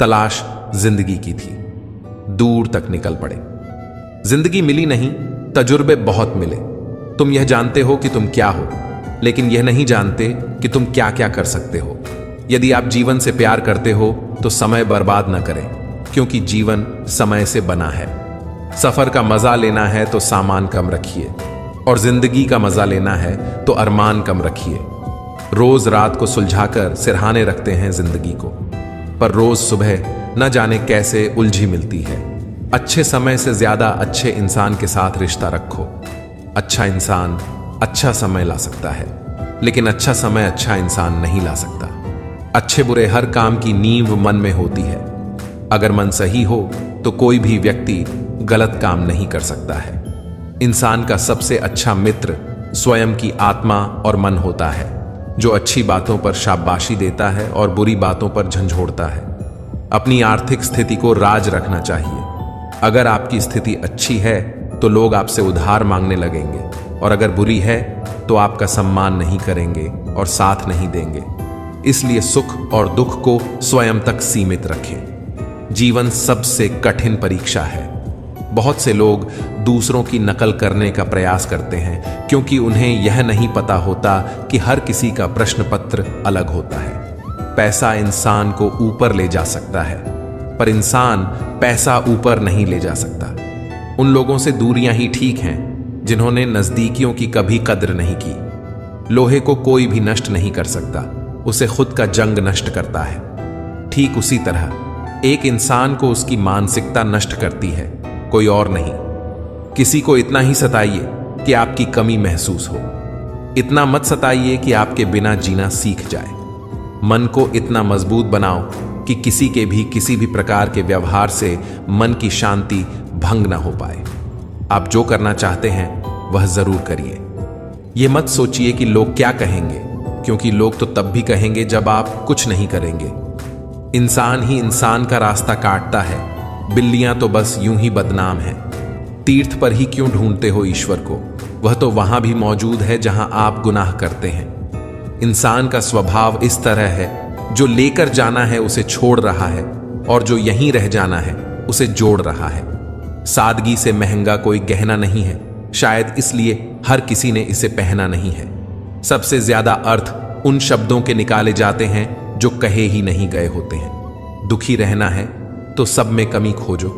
तलाश जिंदगी की थी। दूर तक निकल पड़े। जिंदगी मिली नहीं, तजुर्बे बहुत मिले। तुम यह जानते हो कि तुम क्या हो, लेकिन यह नहीं जानते कि तुम क्या क्या कर सकते हो। यदि आप जीवन से प्यार करते हो तो समय बर्बाद न करें, क्योंकि जीवन समय से बना है। सफर का मजा लेना है तो सामान कम रखिए, और जिंदगी का मजा लेना है तो अरमान कम रखिए। रोज रात को सुलझाकर सिरहाने रखते हैं जिंदगी को, पर रोज सुबह न जाने कैसे उलझी मिलती है। अच्छे समय से ज्यादा अच्छे इंसान के साथ रिश्ता रखो। अच्छा इंसान अच्छा समय ला सकता है, लेकिन अच्छा समय अच्छा इंसान नहीं ला सकता। अच्छे बुरे हर काम की नींव मन में होती है। अगर मन सही हो तो कोई भी व्यक्ति गलत काम नहीं कर सकता है। इंसान का सबसे अच्छा मित्र स्वयं की आत्मा और मन होता है, जो अच्छी बातों पर शाबाशी देता है और बुरी बातों पर झंझोड़ता है। अपनी आर्थिक स्थिति को राज रखना चाहिए। अगर आपकी स्थिति अच्छी है तो लोग आपसे उधार मांगने लगेंगे, और अगर बुरी है तो आपका सम्मान नहीं करेंगे और साथ नहीं देंगे। इसलिए सुख और दुख को स्वयं तक सीमित रखें। जीवन सबसे कठिन परीक्षा है। बहुत से लोग दूसरों की नकल करने का प्रयास करते हैं, क्योंकि उन्हें यह नहीं पता होता कि हर किसी का प्रश्न पत्र अलग होता है। पैसा इंसान को ऊपर ले जा सकता है, पर इंसान पैसा ऊपर नहीं ले जा सकता। उन लोगों से दूरियां ही ठीक हैं जिन्होंने नजदीकियों की कभी कद्र नहीं की। लोहे को कोई भी नष्ट नहीं कर सकता, उसे खुद का जंग नष्ट करता है। ठीक उसी तरह एक इंसान को उसकी मानसिकता नष्ट करती है, कोई और नहीं। किसी को इतना ही सताइए कि आपकी कमी महसूस हो। इतना मत सताइए कि आपके बिना जीना सीख जाए। मन को इतना मजबूत बनाओ कि किसी भी प्रकार के व्यवहार से मन की शांति भंग ना हो पाए। आप जो करना चाहते हैं वह जरूर करिए। यह मत सोचिए कि लोग क्या कहेंगे, क्योंकि लोग तो तब भी कहेंगे जब आप कुछ नहीं करेंगे। इंसान ही इंसान का रास्ता काटता है। बिल्लियां तो बस यूं ही बदनाम हैं। तीर्थ पर ही क्यों ढूंढते हो ईश्वर को? वह तो वहां भी मौजूद है जहां आप गुनाह करते हैं। इंसान का स्वभाव इस तरह है, जो लेकर जाना है उसे छोड़ रहा है, और जो यहीं रह जाना है उसे जोड़ रहा है। सादगी से महंगा कोई गहना नहीं है, शायद इसलिए हर किसी ने इसे पहना नहीं है। सबसे ज्यादा अर्थ उन शब्दों के निकाले जाते हैं जो कहे ही नहीं गए होते हैं। दुखी रहना है तो सब में कमी खोजो,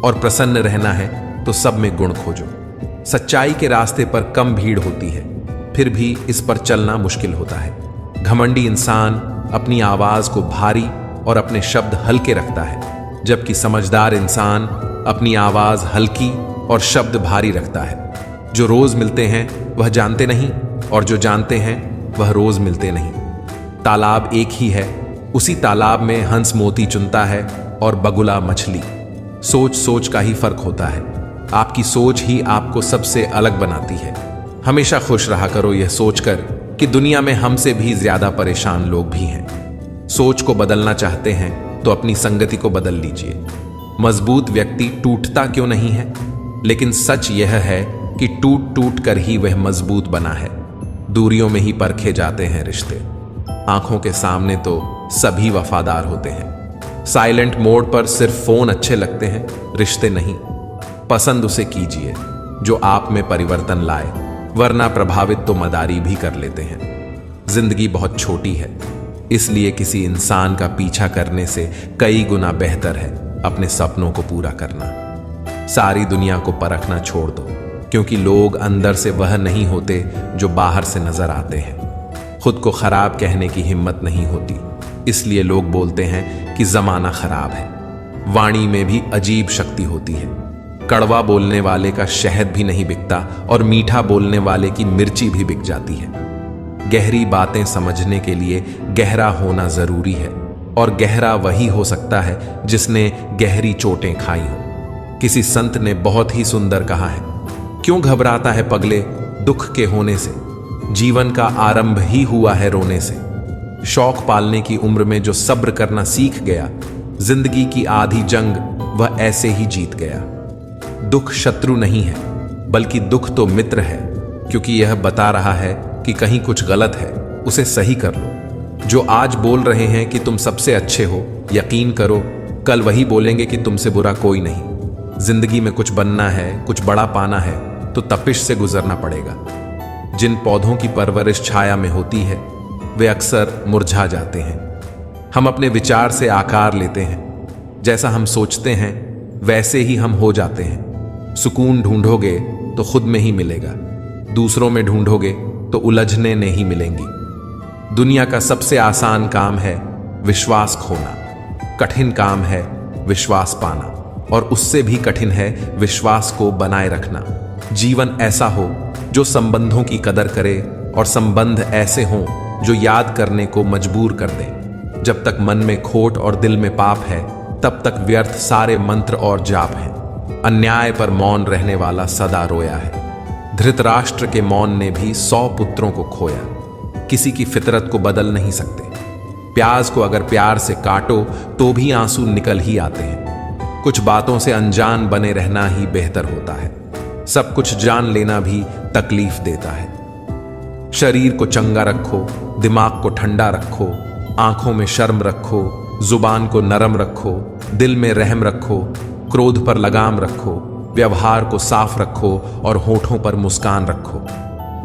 और प्रसन्न रहना है तो सब में गुण खोजो। सच्चाई के रास्ते पर कम भीड़ होती है, फिर भी इस पर चलना मुश्किल होता है। घमंडी इंसान अपनी आवाज को भारी और अपने शब्द हल्के रखता है, जबकि समझदार इंसान अपनी आवाज हल्की और शब्द भारी रखता है। जो रोज मिलते हैं वह जानते नहीं, और जो जानते हैं वह रोज मिलते नहीं। तालाब एक ही है, उसी तालाब में हंस मोती चुनता है और बगुला मछली। सोच सोच का ही फर्क होता है। आपकी सोच ही आपको सबसे अलग बनाती है। हमेशा खुश रहा करो यह सोचकर कि दुनिया में हमसे भी ज्यादा परेशान लोग भी हैं। सोच को बदलना चाहते हैं तो अपनी संगति को बदल लीजिए। मजबूत व्यक्ति टूटता क्यों नहीं है, लेकिन सच यह है कि टूट टूट कर ही वह मजबूत बना है। दूरियों में ही परखे जाते हैं रिश्ते। आंखों के सामने तो सभी वफादार होते हैं। साइलेंट मोड पर सिर्फ फोन अच्छे लगते हैं, रिश्ते नहीं। पसंद उसे कीजिए जो आप में परिवर्तन लाए, वरना प्रभावित तो मदारी भी कर लेते हैं। जिंदगी बहुत छोटी है, इसलिए किसी इंसान का पीछा करने से कई गुना बेहतर है अपने सपनों को पूरा करना। सारी दुनिया को परखना छोड़ दो, क्योंकि लोग अंदर से वह नहीं होते जो बाहर से नजर आते हैं। खुद को खराब कहने की हिम्मत नहीं होती, इसलिए लोग बोलते हैं कि जमाना खराब है। वाणी में भी अजीब शक्ति होती है। कड़वा बोलने वाले का शहद भी नहीं बिकता, और मीठा बोलने वाले की मिर्ची भी बिक जाती है। गहरी बातें समझने के लिए गहरा होना जरूरी है, और गहरा वही हो सकता है जिसने गहरी चोटें खाई हो। किसी संत ने बहुत ही सुंदर कहा है, क्यों घबराता है पगले दुख के होने से, जीवन का आरंभ ही हुआ है रोने से। शौक पालने की उम्र में जो सब्र करना सीख गया, जिंदगी की आधी जंग वह ऐसे ही जीत गया। दुख शत्रु नहीं है, बल्कि दुख तो मित्र है, क्योंकि यह बता रहा है कि कहीं कुछ गलत है, उसे सही कर लो। जो आज बोल रहे हैं कि तुम सबसे अच्छे हो, यकीन करो कल वही बोलेंगे कि तुमसे बुरा कोई नहीं। जिंदगी में कुछ बनना है, कुछ बड़ा पाना है तो तपिश से गुजरना पड़ेगा। जिन पौधों की परवरिश छाया में होती है वे अक्सर मुरझा जाते हैं। हम अपने विचार से आकार लेते हैं, जैसा हम सोचते हैं वैसे ही हम हो जाते हैं। सुकून ढूंढोगे तो खुद में ही मिलेगा, दूसरों में ढूंढोगे तो उलझने नहीं मिलेंगी। दुनिया का सबसे आसान काम है विश्वास खोना, कठिन काम है विश्वास पाना, और उससे भी कठिन है विश्वास को बनाए रखना। जीवन ऐसा हो जो संबंधों की कदर करे और संबंध ऐसे हों जो याद करने को मजबूर कर दें। जब तक मन में खोट और दिल में पाप है तब तक व्यर्थ सारे मंत्र और जाप हैं। अन्याय पर मौन रहने वाला सदा रोया है। धृतराष्ट्र के मौन ने भी 100 पुत्रों को खोया। किसी की फितरत को बदल नहीं सकते। प्याज को अगर प्यार से काटो तो भी आंसू निकल ही आते हैं। कुछ बातों से अनजान बने रहना ही बेहतर होता है। सब कुछ जान लेना भी तकलीफ देता है। शरीर को चंगा रखो, दिमाग को ठंडा रखो, आंखों में शर्म रखो, जुबान को नरम रखो, दिल में रहम रखो, क्रोध पर लगाम रखो, व्यवहार को साफ रखो और होठों पर मुस्कान रखो।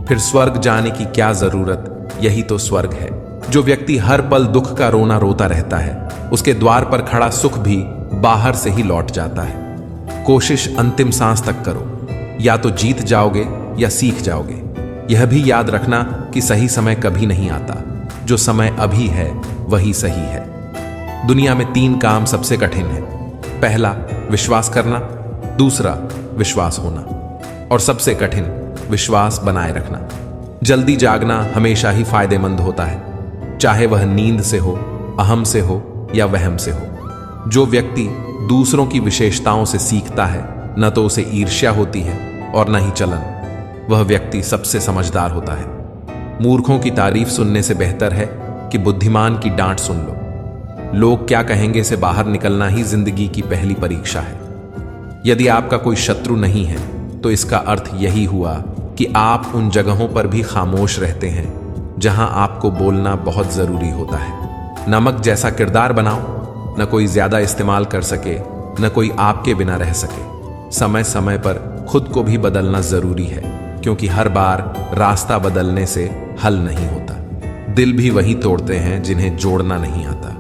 फिर स्वर्ग जाने की क्या जरूरत, यही तो स्वर्ग है। जो व्यक्ति हर पल दुख का रोना रोता रहता है उसके द्वार पर खड़ा सुख भी बाहर से ही लौट जाता है। कोशिश अंतिम सांस तक करो, या तो जीत जाओगे या सीख जाओगे। यह भी याद रखना कि सही समय कभी नहीं आता, जो समय अभी है वही सही है। दुनिया में 3 काम सबसे कठिन है। पहला विश्वास करना, दूसरा विश्वास होना, और सबसे कठिन विश्वास बनाए रखना। जल्दी जागना हमेशा ही फायदेमंद होता है, चाहे वह नींद से हो, अहम से हो या वहम से हो। जो व्यक्ति दूसरों की विशेषताओं से सीखता है न तो उसे ईर्ष्या होती है और न ही चलन, वह व्यक्ति सबसे समझदार होता है। मूर्खों की तारीफ सुनने से बेहतर है कि बुद्धिमान की डांट सुन लो। लोग क्या कहेंगे से बाहर निकलना ही जिंदगी की पहली परीक्षा है। यदि आपका कोई शत्रु नहीं है तो इसका अर्थ यही हुआ कि आप उन जगहों पर भी खामोश रहते हैं जहां आपको बोलना बहुत जरूरी होता है। नमक जैसा किरदार बनाओ, न कोई ज्यादा इस्तेमाल कर सके न कोई आपके बिना रह सके। समय समय पर खुद को भी बदलना जरूरी है, क्योंकि हर बार रास्ता बदलने से हल नहीं होता। दिल भी वही तोड़ते हैं जिन्हें जोड़ना नहीं आता।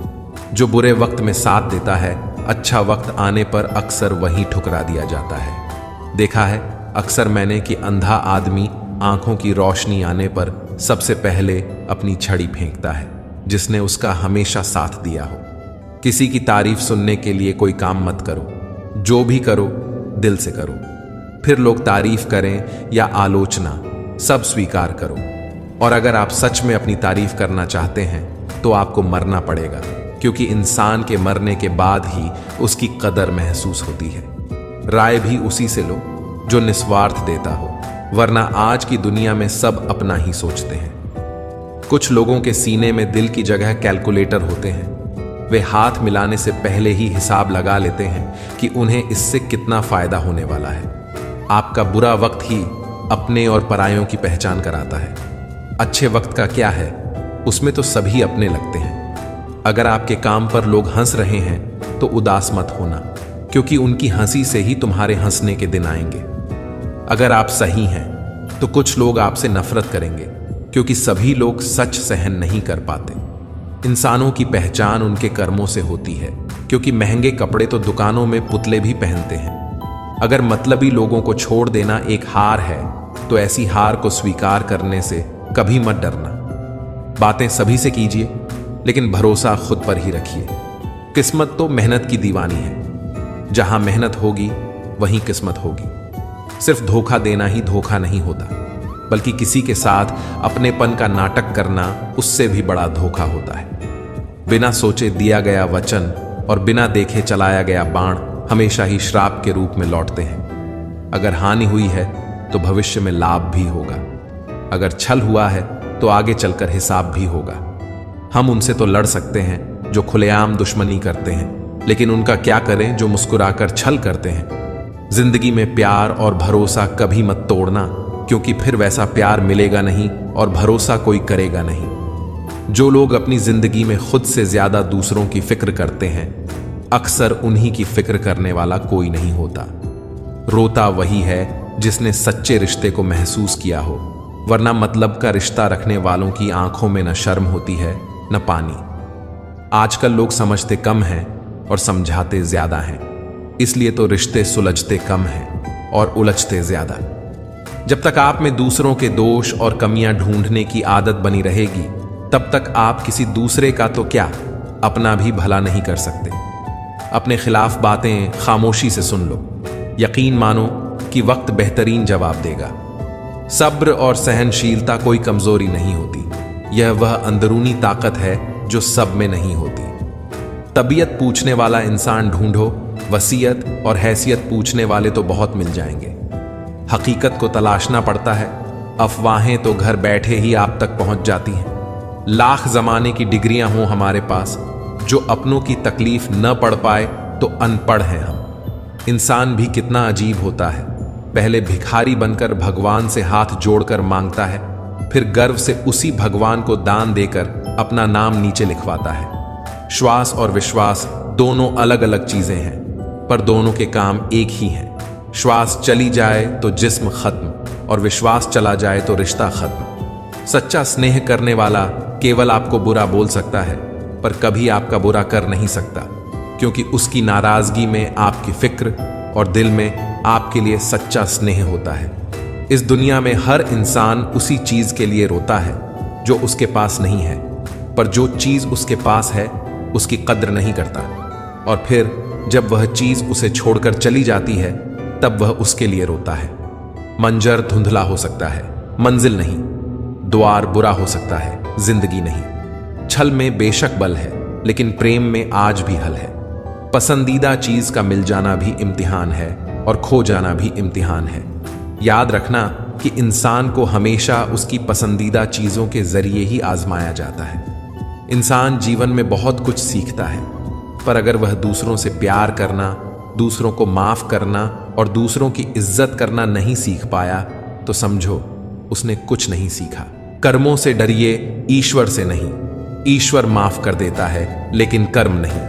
जो बुरे वक्त में साथ देता है, अच्छा वक्त आने पर अक्सर वही ठुकरा दिया जाता है। देखा है अक्सर मैंने कि अंधा आदमी आंखों की रोशनी आने पर सबसे पहले अपनी छड़ी फेंकता है, जिसने उसका हमेशा साथ दिया हो। किसी की तारीफ सुनने के लिए कोई काम मत करो, जो भी करो दिल से करो। फिर लोग तारीफ करें या आलोचना, सब स्वीकार करो। और अगर आप सच में अपनी तारीफ करना चाहते हैं तो आपको मरना पड़ेगा, क्योंकि इंसान के मरने के बाद ही उसकी कदर महसूस होती है। राय भी उसी से लो जो निस्वार्थ देता हो, वरना आज की दुनिया में सब अपना ही सोचते हैं। कुछ लोगों के सीने में दिल की जगह कैलकुलेटर होते हैं। वे हाथ मिलाने से पहले ही हिसाब लगा लेते हैं कि उन्हें इससे कितना फायदा होने वाला है। आपका बुरा वक्त ही अपने और परायों की पहचान कराता है। अच्छे वक्त का क्या है, उसमें तो सभी अपने लगते हैं। अगर आपके काम पर लोग हंस रहे हैं तो उदास मत होना, क्योंकि उनकी हंसी से ही तुम्हारे हंसने के दिन आएंगे। अगर आप सही हैं तो कुछ लोग आपसे नफरत करेंगे, क्योंकि सभी लोग सच सहन नहीं कर पाते। इंसानों की पहचान उनके कर्मों से होती है, क्योंकि महंगे कपड़े तो दुकानों में पुतले भी पहनते हैं। अगर मतलबी लोगों को छोड़ देना एक हार है तो ऐसी हार को स्वीकार करने से कभी मत डरना। बातें सभी से कीजिए, लेकिन भरोसा खुद पर ही रखिए। किस्मत तो मेहनत की दीवानी है। जहां मेहनत होगी वहीं किस्मत होगी। सिर्फ धोखा देना ही धोखा नहीं होता, बल्कि किसी के साथ अपनेपन का नाटक करना उससे भी बड़ा धोखा होता है। बिना सोचे दिया गया वचन और बिना देखे चलाया गया बाण हमेशा ही श्राप के रूप में लौटते हैं। अगर हानि हुई है तो भविष्य में लाभ भी होगा। अगर छल हुआ है तो आगे चलकर हिसाब भी होगा। हम उनसे तो लड़ सकते हैं जो खुलेआम दुश्मनी करते हैं, लेकिन उनका क्या करें जो मुस्कुराकर छल करते हैं। जिंदगी में प्यार और भरोसा कभी मत तोड़ना, क्योंकि फिर वैसा प्यार मिलेगा नहीं और भरोसा कोई करेगा नहीं। जो लोग अपनी जिंदगी में खुद से ज्यादा दूसरों की फिक्र करते हैं अक्सर उन्हीं की फिक्र करने वाला कोई नहीं होता। रोता वही है जिसने सच्चे रिश्ते को महसूस किया हो, वरना मतलब का रिश्ता रखने वालों की आंखों में न शर्म होती है न पानी। आजकल लोग समझते कम हैं और समझाते ज्यादा हैं, इसलिए तो रिश्ते सुलझते कम हैं और उलझते ज्यादा। जब तक आप में दूसरों के दोष और कमियां ढूंढने की आदत बनी रहेगी, तब तक आप किसी दूसरे का तो क्या, अपना भी भला नहीं कर सकते। अपने खिलाफ बातें खामोशी से सुन लो, यकीन मानो कि वक्त बेहतरीन जवाब देगा। सब्र और सहनशीलता कोई कमजोरी नहीं होती, यह वह अंदरूनी ताकत है जो सब में नहीं होती। तबीयत पूछने वाला इंसान ढूंढो, वसीयत और हैसियत पूछने वाले तो बहुत मिल जाएंगे। हकीकत को तलाशना पड़ता है, अफवाहें तो घर बैठे ही आप तक पहुंच जाती हैं। लाख जमाने की डिग्रियां हों हमारे पास, जो अपनों की तकलीफ न पढ़ पाए तो अनपढ़ हैं हम। इंसान भी कितना अजीब होता है, पहले भिखारी बनकर भगवान से हाथ जोड़कर मांगता है, फिर गर्व से उसी भगवान को दान देकर अपना नाम नीचे लिखवाता है। श्वास और विश्वास दोनों अलग अलग चीजें हैं, पर दोनों के काम एक ही हैं। श्वास चली जाए तो जिस्म खत्म और विश्वास चला जाए तो रिश्ता खत्म। सच्चा स्नेह करने वाला केवल आपको बुरा बोल सकता है, पर कभी आपका बुरा कर नहीं सकता, क्योंकि उसकी नाराजगी में आपकी फिक्र और दिल में आपके लिए सच्चा स्नेह होता है। इस दुनिया में हर इंसान उसी चीज के लिए रोता है जो उसके पास नहीं है, पर जो चीज उसके पास है उसकी कद्र नहीं करता, और फिर जब वह चीज उसे छोड़कर चली जाती है तब वह उसके लिए रोता है। मंजर धुंधला हो सकता है, मंजिल नहीं। द्वार बुरा हो सकता है, जिंदगी नहीं। छल में बेशक बल है, लेकिन प्रेम में आज भी हल है। पसंदीदा चीज का मिल जाना भी इम्तिहान है और खो जाना भी इम्तिहान है। याद रखना कि इंसान को हमेशा उसकी पसंदीदा चीजों के जरिए ही आजमाया जाता है। इंसान जीवन में बहुत कुछ सीखता है, पर अगर वह दूसरों से प्यार करना, दूसरों को माफ करना और दूसरों की इज्जत करना नहीं सीख पाया, तो समझो उसने कुछ नहीं सीखा। कर्मों से डरिए, ईश्वर से नहीं। ईश्वर माफ कर देता है, लेकिन कर्म नहीं।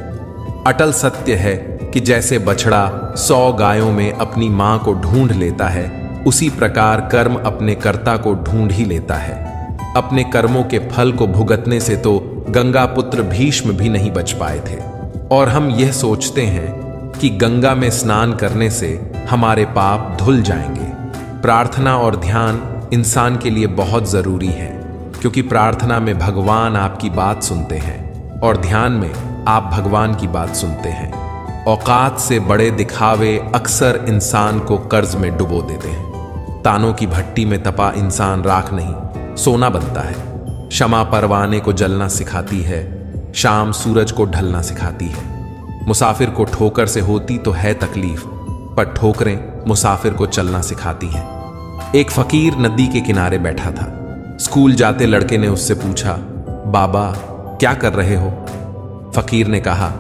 अटल सत्य है कि जैसे बछड़ा 100 गायों में अपनी मां को ढूंढ लेता है, उसी प्रकार कर्म अपने कर्ता को ढूंढ ही लेता है। अपने कर्मों के फल को भुगतने से तो गंगा पुत्र भीष्म भी नहीं बच पाए थे, और हम यह सोचते हैं कि गंगा में स्नान करने से हमारे पाप धुल जाएंगे। प्रार्थना और ध्यान इंसान के लिए बहुत जरूरी है, क्योंकि प्रार्थना में भगवान आपकी बात सुनते हैं और ध्यान में आप भगवान की बात सुनते हैं। औकात से बड़े दिखावे अक्सर इंसान को कर्ज में डुबो देते हैं। तानों की भट्टी में तपा इंसान राख नहीं, सोना बनता है। शमा परवाने को जलना सिखाती है, शाम सूरज को ढलना सिखाती है। मुसाफिर को ठोकर से होती तो है तकलीफ, पर ठोकरें मुसाफिर को चलना सिखाती हैं। एक फकीर नदी के किनारे बैठा था। स्कूल जाते लड़के ने उससे पूछा, बाबा क्या कर रहे हो? फकीर ने कहा,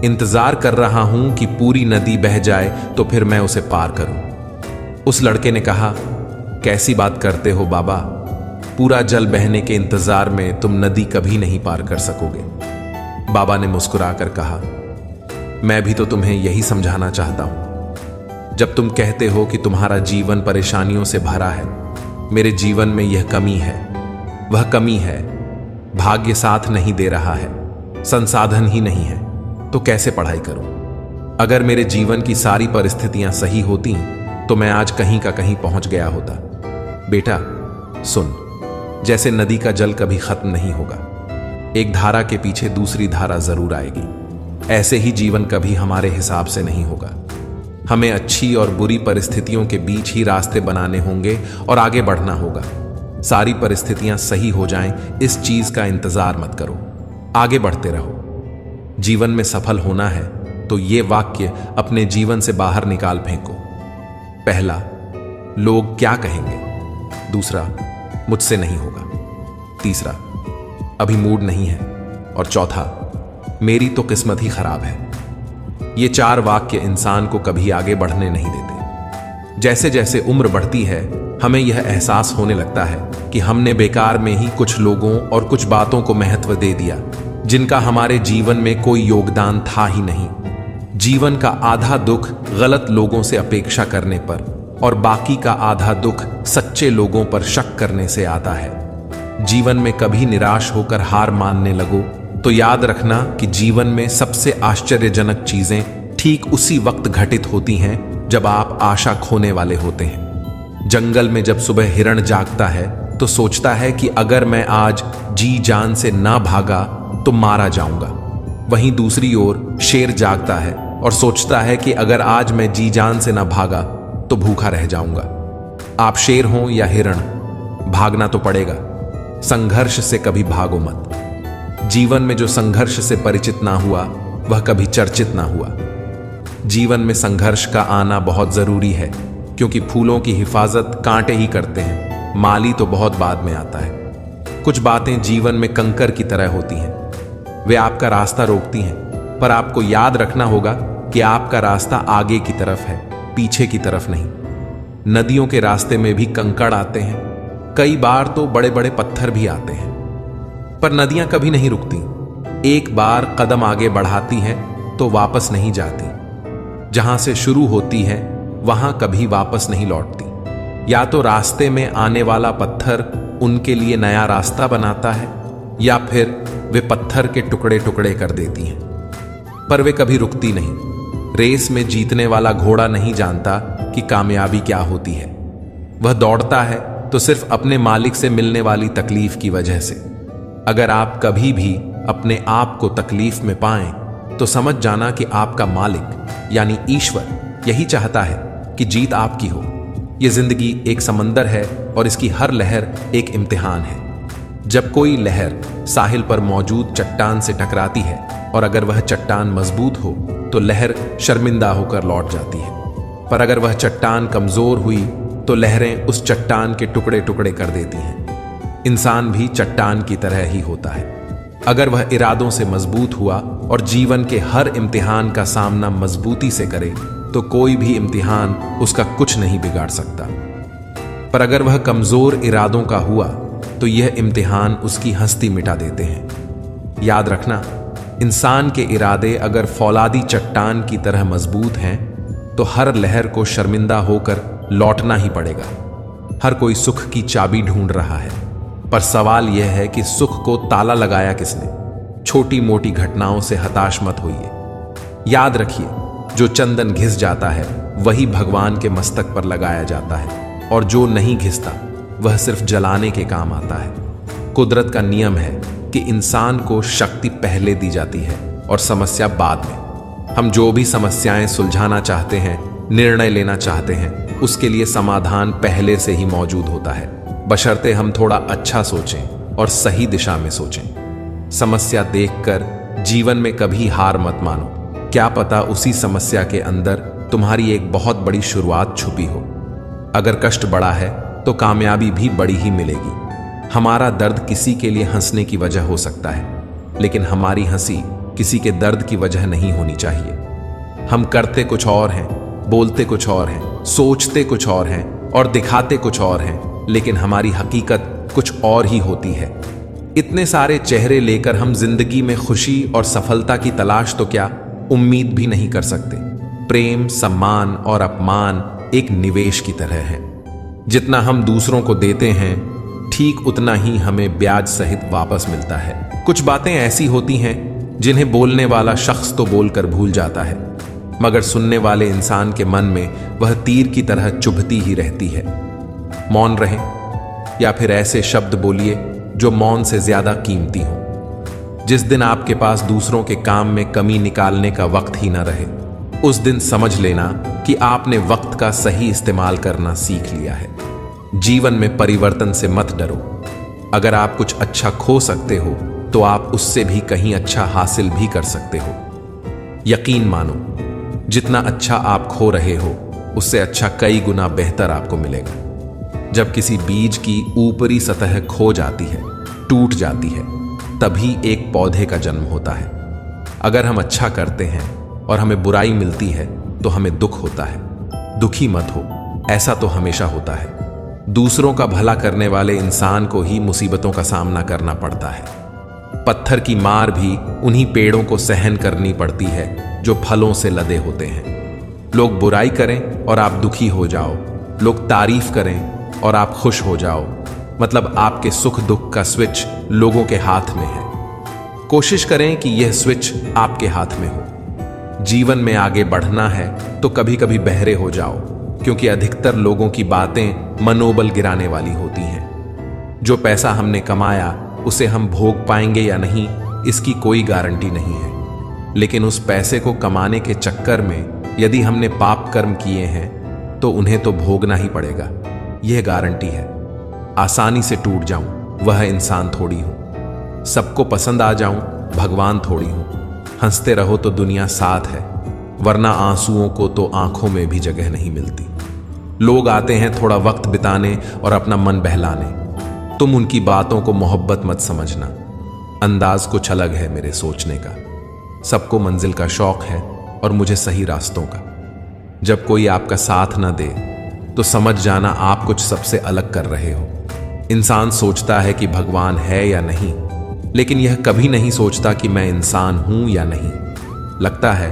इंतजार कर रहा हूं कि पूरी नदी बह जाए तो फिर मैं उसे पार करूं। उस लड़के ने कहा, कैसी बात करते हो बाबा, पूरा जल बहने के इंतजार में तुम नदी कभी नहीं पार कर सकोगे। बाबा ने मुस्कुराकर कहा, मैं भी तो तुम्हें यही समझाना चाहता हूं। जब तुम कहते हो कि तुम्हारा जीवन परेशानियों से भरा है, मेरे जीवन में यह कमी है। वह कमी है, भाग्य साथ नहीं दे रहा है, संसाधन ही नहीं है, तो कैसे पढ़ाई करूं? अगर मेरे जीवन की सारी परिस्थितियां सही होती तो मैं आज कहीं का कहीं पहुंच गया होता। बेटा सुन, जैसे नदी का जल कभी खत्म नहीं होगा, एक धारा के पीछे दूसरी धारा जरूर आएगी, ऐसे ही जीवन कभी हमारे हिसाब से नहीं होगा। हमें अच्छी और बुरी परिस्थितियों के बीच ही रास्ते बनाने होंगे और आगे बढ़ना होगा। सारी परिस्थितियां सही हो जाएं, इस चीज का इंतजार मत करो, आगे बढ़ते रहो। जीवन में सफल होना है तो ये वाक्य अपने जीवन से बाहर निकाल फेंको। पहला, लोग क्या कहेंगे। दूसरा, मुझसे नहीं होगा। तीसरा, अभी मूड नहीं है। और चौथा, मेरी तो किस्मत ही खराब है। ये 4 वाक्य इंसान को कभी आगे बढ़ने नहीं देते। जैसे जैसे उम्र बढ़ती है, हमें यह एहसास होने लगता है कि हमने बेकार में ही कुछ लोगों और कुछ बातों को महत्व दे दिया, जिनका हमारे जीवन में कोई योगदान था ही नहीं। जीवन का आधा दुख गलत लोगों से अपेक्षा करने पर और बाकी का आधा दुख सच्चे लोगों पर शक करने से आता है। जीवन में कभी निराश होकर हार मानने लगो तो याद रखना कि जीवन में सबसे आश्चर्यजनक चीजें ठीक उसी वक्त घटित होती हैं जब आप आशा खोने वाले होते हैं। जंगल में जब सुबह हिरण जागता है तो सोचता है कि अगर मैं आज जी जान से ना भागा तो मारा जाऊंगा। वहीं दूसरी ओर शेर जागता है और सोचता है कि अगर आज मैं जी जान से ना भागा तो भूखा रह जाऊंगा। आप शेर हो या हिरण, भागना तो पड़ेगा। संघर्ष से कभी भागो मत। जीवन में जो संघर्ष से परिचित ना हुआ वह कभी चर्चित ना हुआ। जीवन में संघर्ष का आना बहुत जरूरी है, क्योंकि फूलों की हिफाजत कांटे ही करते हैं, माली तो बहुत बाद में आता है। कुछ बातें जीवन में कंकर की तरह होती हैं, वे आपका रास्ता रोकती हैं, पर आपको याद रखना होगा कि आपका रास्ता आगे की तरफ है, पीछे की तरफ नहीं। नदियों के रास्ते में भी कंकड़ आते हैं, कई बार तो बड़े बड़े पत्थर भी आते हैं, पर नदियां कभी नहीं रुकती। एक बार कदम आगे बढ़ाती हैं तो वापस नहीं जाती। जहां से शुरू होती है वहां कभी वापस नहीं लौटती। या तो रास्ते में आने वाला पत्थर उनके लिए नया रास्ता बनाता है, या फिर वे पत्थर के टुकड़े टुकड़े कर देती हैं, पर वे कभी रुकती नहीं। रेस में जीतने वाला घोड़ा नहीं जानता कि कामयाबी क्या होती है। वह दौड़ता है तो सिर्फ अपने मालिक से मिलने वाली तकलीफ की वजह से। अगर आप कभी भी अपने आप को तकलीफ में पाएं तो समझ जाना कि आपका मालिक यानी ईश्वर यही चाहता है कि जीत आपकी हो। यह जिंदगी एक समंदर है और इसकी हर लहर एक इम्तिहान है। जब कोई लहर साहिल पर मौजूद चट्टान से टकराती है और अगर वह चट्टान मजबूत हो तो लहर शर्मिंदा होकर लौट जाती है, पर अगर वह चट्टान कमजोर हुई तो लहरें उस चट्टान के टुकड़े टुकड़े कर देती हैं। इंसान भी चट्टान की तरह ही होता है। अगर वह इरादों से मजबूत हुआ और जीवन के हर इम्तिहान का सामना मजबूती से करे तो कोई भी इम्तिहान उसका कुछ नहीं बिगाड़ सकता। पर अगर वह कमजोर इरादों का हुआ तो यह इम्तिहान उसकी हस्ती मिटा देते हैं। याद रखना, इंसान के इरादे अगर फौलादी चट्टान की तरह मजबूत हैं तो हर लहर को शर्मिंदा होकर लौटना ही पड़ेगा। हर कोई सुख की चाबी ढूंढ रहा है, पर सवाल यह है कि सुख को ताला लगाया किसने। छोटी मोटी घटनाओं से हताश मत होइए। याद रखिए, जो चंदन घिस जाता है वही भगवान के मस्तक पर लगाया जाता है, और जो नहीं घिसता वह सिर्फ जलाने के काम आता है। कुदरत का नियम है कि इंसान को शक्ति पहले दी जाती है और समस्या बाद में। हम जो भी समस्याएं सुलझाना चाहते हैं, निर्णय लेना चाहते हैं, उसके लिए समाधान पहले से ही मौजूद होता है, बशर्ते हम थोड़ा अच्छा सोचें और सही दिशा में सोचें। समस्या देखकर जीवन में कभी हार मत मानो। क्या पता उसी समस्या के अंदर तुम्हारी एक बहुत बड़ी शुरुआत छुपी हो। अगर कष्ट बड़ा है तो कामयाबी भी बड़ी ही मिलेगी। हमारा दर्द किसी के लिए हंसने की वजह हो सकता है, लेकिन हमारी हंसी किसी के दर्द की वजह नहीं होनी चाहिए। हम करते कुछ और हैं, बोलते कुछ और हैं, सोचते कुछ और हैं और दिखाते कुछ और हैं, लेकिन हमारी हकीकत कुछ और ही होती है। इतने सारे चेहरे लेकर हम जिंदगी में खुशी और सफलता की तलाश तो क्या, उम्मीद भी नहीं कर सकते। प्रेम, सम्मान और अपमान एक निवेश की तरह है। जितना हम दूसरों को देते हैं ठीक उतना ही हमें ब्याज सहित वापस मिलता है। कुछ बातें ऐसी होती हैं जिन्हें बोलने वाला शख्स तो बोलकर भूल जाता है, मगर सुनने वाले इंसान के मन में वह तीर की तरह चुभती ही रहती है। मौन रहें या फिर ऐसे शब्द बोलिए जो मौन से ज्यादा कीमती हो। जिस दिन आपके पास दूसरों के काम में कमी निकालने का वक्त ही ना रहे, उस दिन समझ लेना कि आपने वक्त का सही इस्तेमाल करना सीख लिया है। जीवन में परिवर्तन से मत डरो। अगर आप कुछ अच्छा खो सकते हो तो आप उससे भी कहीं अच्छा हासिल भी कर सकते हो। यकीन मानो, जितना अच्छा आप खो रहे हो उससे अच्छा कई गुना बेहतर आपको मिलेगा। जब किसी बीज की ऊपरी सतह खो जाती है, टूट जाती है, तभी एक पौधे का जन्म होता है। अगर हम अच्छा करते हैं और हमें बुराई मिलती है तो हमें दुख होता है। दुखी मत हो, ऐसा तो हमेशा होता है। दूसरों का भला करने वाले इंसान को ही मुसीबतों का सामना करना पड़ता है। पत्थर की मार भी उन्हीं पेड़ों को सहन करनी पड़ती है जो फलों से लदे होते हैं। लोग बुराई करें और आप दुखी हो जाओ, लोग तारीफ करें और आप खुश हो जाओ, मतलब आपके सुख दुख का स्विच लोगों के हाथ में है। कोशिश करें कि यह स्विच आपके हाथ में हो। जीवन में आगे बढ़ना है तो कभी कभी बहरे हो जाओ, क्योंकि अधिकतर लोगों की बातें मनोबल गिराने वाली होती हैं। जो पैसा हमने कमाया उसे हम भोग पाएंगे या नहीं, इसकी कोई गारंटी नहीं है। लेकिन उस पैसे को कमाने के चक्कर में यदि हमने पाप कर्म किए हैं तो उन्हें तो भोगना ही पड़ेगा, यह गारंटी है। आसानी से टूट जाऊं वह इंसान थोड़ी हूं, सबको पसंद आ जाऊं भगवान थोड़ी हूं। हंसते रहो तो दुनिया साथ है, वरना आंसुओं को तो आंखों में भी जगह नहीं मिलती। लोग आते हैं थोड़ा वक्त बिताने और अपना मन बहलाने, तुम उनकी बातों को मोहब्बत मत समझना। अंदाज कुछ अलग है मेरे सोचने का। सबको मंजिल का शौक है और मुझे सही रास्तों का। जब कोई आपका साथ ना दे तो समझ जाना आप कुछ सबसे अलग कर रहे हो। इंसान सोचता है कि भगवान है या नहीं, लेकिन यह कभी नहीं सोचता कि मैं इंसान हूं या नहीं। लगता है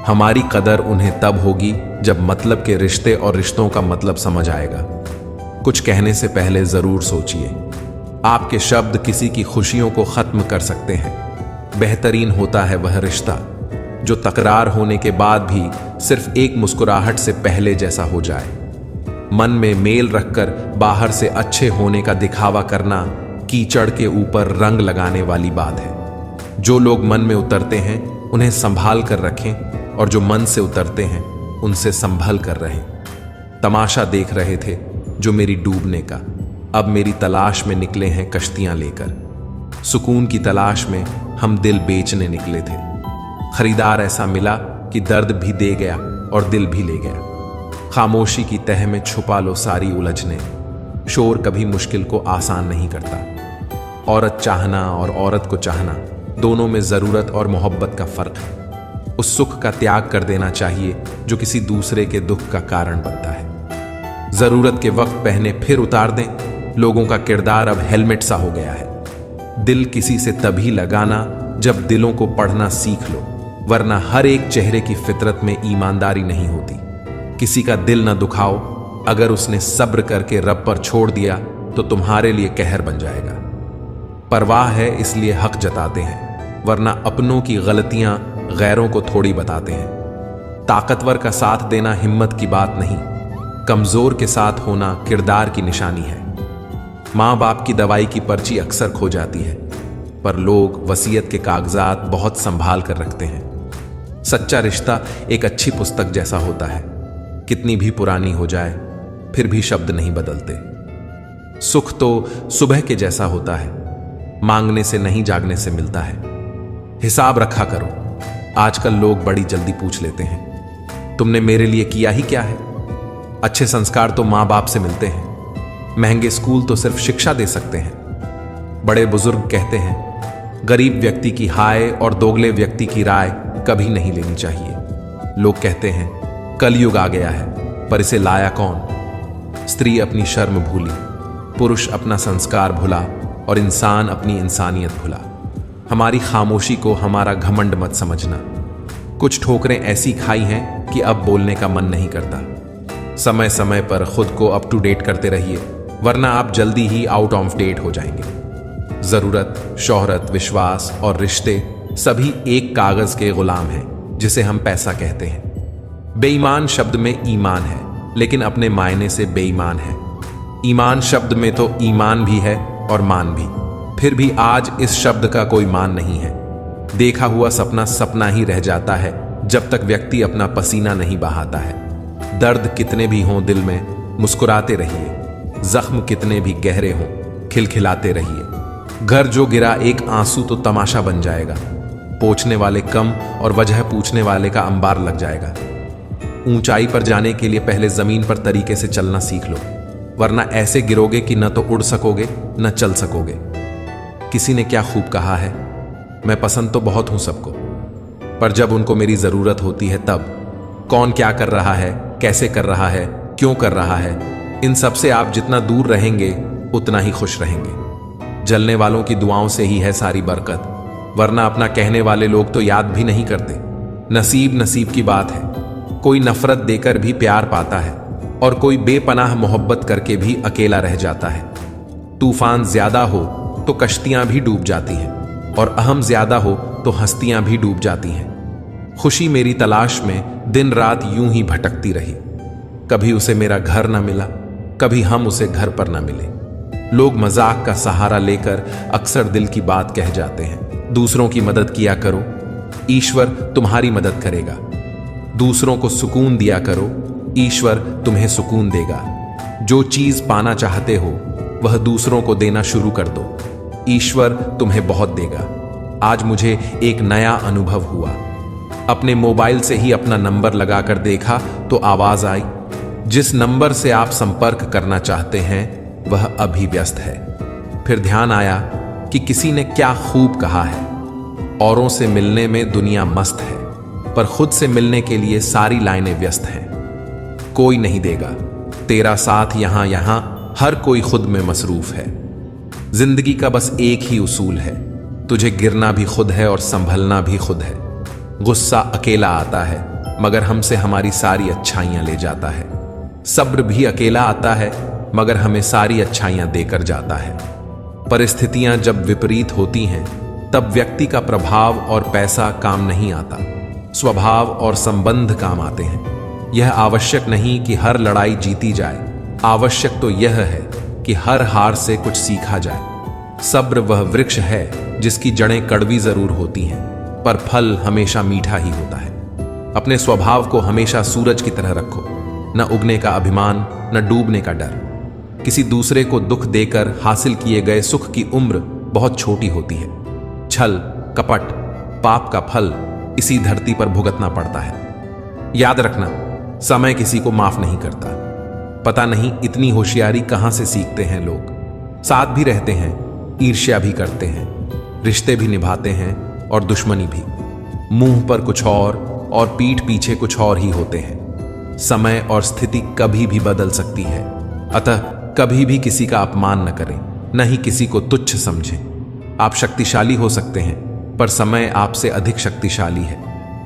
हमारी कदर उन्हें तब होगी जब मतलब के रिश्ते और रिश्तों का मतलब समझ आएगा। कुछ कहने से पहले जरूर सोचिए। आपके शब्द किसी की खुशियों को खत्म कर सकते हैं। बेहतरीन होता है वह रिश्ता जो तकरार होने के बाद भी सिर्फ एक मुस्कुराहट से पहले जैसा हो जाए। मन में मेल रखकर बाहर से अच्छे होने का दिखावा करना कीचड़ के ऊपर रंग लगाने वाली बात है। जो लोग मन में उतरते हैं उन्हें संभाल कर रखें, और जो मन से उतरते हैं उनसे संभल कर रहें। तमाशा देख रहे थे जो मेरी डूबने का, अब मेरी तलाश में निकले हैं कश्तियां लेकर। सुकून की तलाश में हम दिल बेचने निकले थे। खरीदार ऐसा मिला कि दर्द भी दे गया और दिल भी ले गया। खामोशी की तह में छुपा लो सारी उलझने। शोर कभी मुश्किल को आसान नहीं करता। औरत चाहना और औरत को चाहना, दोनों में जरूरत और मोहब्बत का फर्क है। उस सुख का त्याग कर देना चाहिए जो किसी दूसरे के दुख का कारण बनता है। जरूरत के वक्त पहने फिर उतार दें। लोगों का किरदार अब हेलमेट सा हो गया है। दिल किसी से तभी लगाना जब दिलों को पढ़ना सीख लो, वरना हर एक चेहरे की फितरत में ईमानदारी नहीं होती। किसी का दिल न दुखाओ, अगर उसने सब्र करके रब पर छोड़ दिया तो तुम्हारे लिए कहर बन जाएगा। परवाह है इसलिए हक जताते हैं, वरना अपनों की गलतियां गैरों को थोड़ी बताते हैं। ताकतवर का साथ देना हिम्मत की बात नहीं, कमजोर के साथ होना किरदार की निशानी है। माँ बाप की दवाई की पर्ची अक्सर खो जाती है, पर लोग वसीयत के कागजात बहुत संभाल कर रखते हैं। सच्चा रिश्ता एक अच्छी पुस्तक जैसा होता है, कितनी भी पुरानी हो जाए फिर भी शब्द नहीं बदलते। सुख तो सुबह के जैसा होता है, मांगने से नहीं जागने से मिलता है। हिसाब रखा करो। आजकल लोग बड़ी जल्दी पूछ लेते हैं, तुमने मेरे लिए किया ही क्या है। अच्छे संस्कार तो माँ बाप से मिलते हैं, महंगे स्कूल तो सिर्फ शिक्षा दे सकते हैं। बड़े बुजुर्ग कहते हैं, गरीब व्यक्ति की हाय और दोगले व्यक्ति की राय कभी नहीं लेनी चाहिए। लोग कहते हैं कलयुग आ गया है, पर इसे लाया कौन। स्त्री अपनी शर्म भूली, पुरुष अपना संस्कार भुला और इंसान अपनी इंसानियत भुला। हमारी खामोशी को हमारा घमंड मत समझना। कुछ ठोकरें ऐसी खाई हैं कि अब बोलने का मन नहीं करता। समय समय पर खुद को अप टू डेट करते रहिए, वरना आप जल्दी ही आउट ऑफ डेट हो जाएंगे। जरूरत, शोहरत, विश्वास और रिश्ते सभी एक कागज के गुलाम हैं जिसे हम पैसा कहते हैं। बेईमान शब्द में ईमान है, लेकिन अपने मायने से बेईमान है। ईमान शब्द में तो ईमान भी है और मान भी, फिर भी आज इस शब्द का कोई मान नहीं है। देखा हुआ सपना सपना ही रह जाता है जब तक व्यक्ति अपना पसीना नहीं बहाता है। दर्द कितने भी हों दिल में, मुस्कुराते रहिए। जख्म कितने भी गहरे हों, खिलखिलाते रहिए। घर जो गिरा एक आंसू तो तमाशा बन जाएगा। पोंछने वाले कम और वजह पूछने वाले का अंबार लग जाएगा। ऊंचाई पर जाने के लिए पहले जमीन पर तरीके से चलना सीख लो, वरना ऐसे गिरोगे कि न तो उड़ सकोगे न चल सकोगे। किसी ने क्या खूब कहा है, मैं पसंद तो बहुत हूं सबको, पर जब उनको मेरी जरूरत होती है तब। कौन क्या कर रहा है, कैसे कर रहा है, क्यों कर रहा है, इन सब से आप जितना दूर रहेंगे उतना ही खुश रहेंगे। जलने वालों की दुआओं से ही है सारी बरकत, वरना अपना कहने वाले लोग तो याद भी नहीं करते। नसीब नसीब की बात है, कोई नफरत देकर भी प्यार पाता है और कोई बेपनाह मोहब्बत करके भी अकेला रह जाता है। तूफान ज्यादा हो तो कश्तियां भी डूब जाती हैं और अहम ज्यादा हो तो हस्तियां भी डूब जाती हैं। खुशी मेरी तलाश में दिन रात यूं ही भटकती रही, कभी उसे मेरा घर ना मिला, कभी हम उसे घर पर ना मिले। लोग मजाक का सहारा लेकर अक्सर दिल की बात कह जाते हैं। दूसरों की मदद किया करो, ईश्वर तुम्हारी मदद करेगा। दूसरों को सुकून दिया करो, ईश्वर तुम्हें सुकून देगा। जो चीज पाना चाहते हो वह दूसरों को देना शुरू कर दो, ईश्वर तुम्हें बहुत देगा। आज मुझे एक नया अनुभव हुआ। अपने मोबाइल से ही अपना नंबर लगाकर देखा तो आवाज आई, जिस नंबर से आप संपर्क करना चाहते हैं वह अभी व्यस्त है। फिर ध्यान आया कि किसी ने क्या खूब कहा है, औरों से मिलने में दुनिया मस्त है, पर खुद से मिलने के लिए सारी लाइनें व्यस्त हैं। कोई नहीं देगा तेरा साथ, यहां यहां हर कोई खुद में मसरूफ है। जिंदगी का बस एक ही उसूल है, तुझे गिरना भी खुद है और संभलना भी खुद है। गुस्सा अकेला आता है मगर हमसे हमारी सारी अच्छाइयां ले जाता है। सब्र भी अकेला आता है मगर हमें सारी अच्छाइयां देकर जाता है। परिस्थितियां जब विपरीत होती हैं तब व्यक्ति का प्रभाव और पैसा काम नहीं आता, स्वभाव और संबंध काम आते हैं। यह आवश्यक नहीं कि हर लड़ाई जीती जाए, आवश्यक तो यह है कि हर हार से कुछ सीखा जाए। सब्र वह वृक्ष है जिसकी जड़ें कड़वी जरूर होती हैं, पर फल हमेशा मीठा ही होता है। अपने स्वभाव को हमेशा सूरज की तरह रखो, न उगने का अभिमान, न डूबने का डर। किसी दूसरे को दुख देकर हासिल किए गए सुख की उम्र बहुत छोटी होती है। छल, कपट, पाप का फल इसी धरती पर भुगतना पड़ता है। याद रखना, समय किसी को माफ नहीं करता। पता नहीं इतनी होशियारी कहां से सीखते हैं लोग। साथ भी रहते हैं, ईर्ष्या भी करते हैं, रिश्ते भी निभाते हैं और दुश्मनी भी। मुंह पर कुछ और पीठ पीछे कुछ और ही होते हैं। समय और स्थिति कभी भी बदल सकती है, अतः कभी भी किसी का अपमान न करें, न ही किसी को तुच्छ समझें। आप शक्तिशाली हो सकते हैं पर समय आपसे अधिक शक्तिशाली है।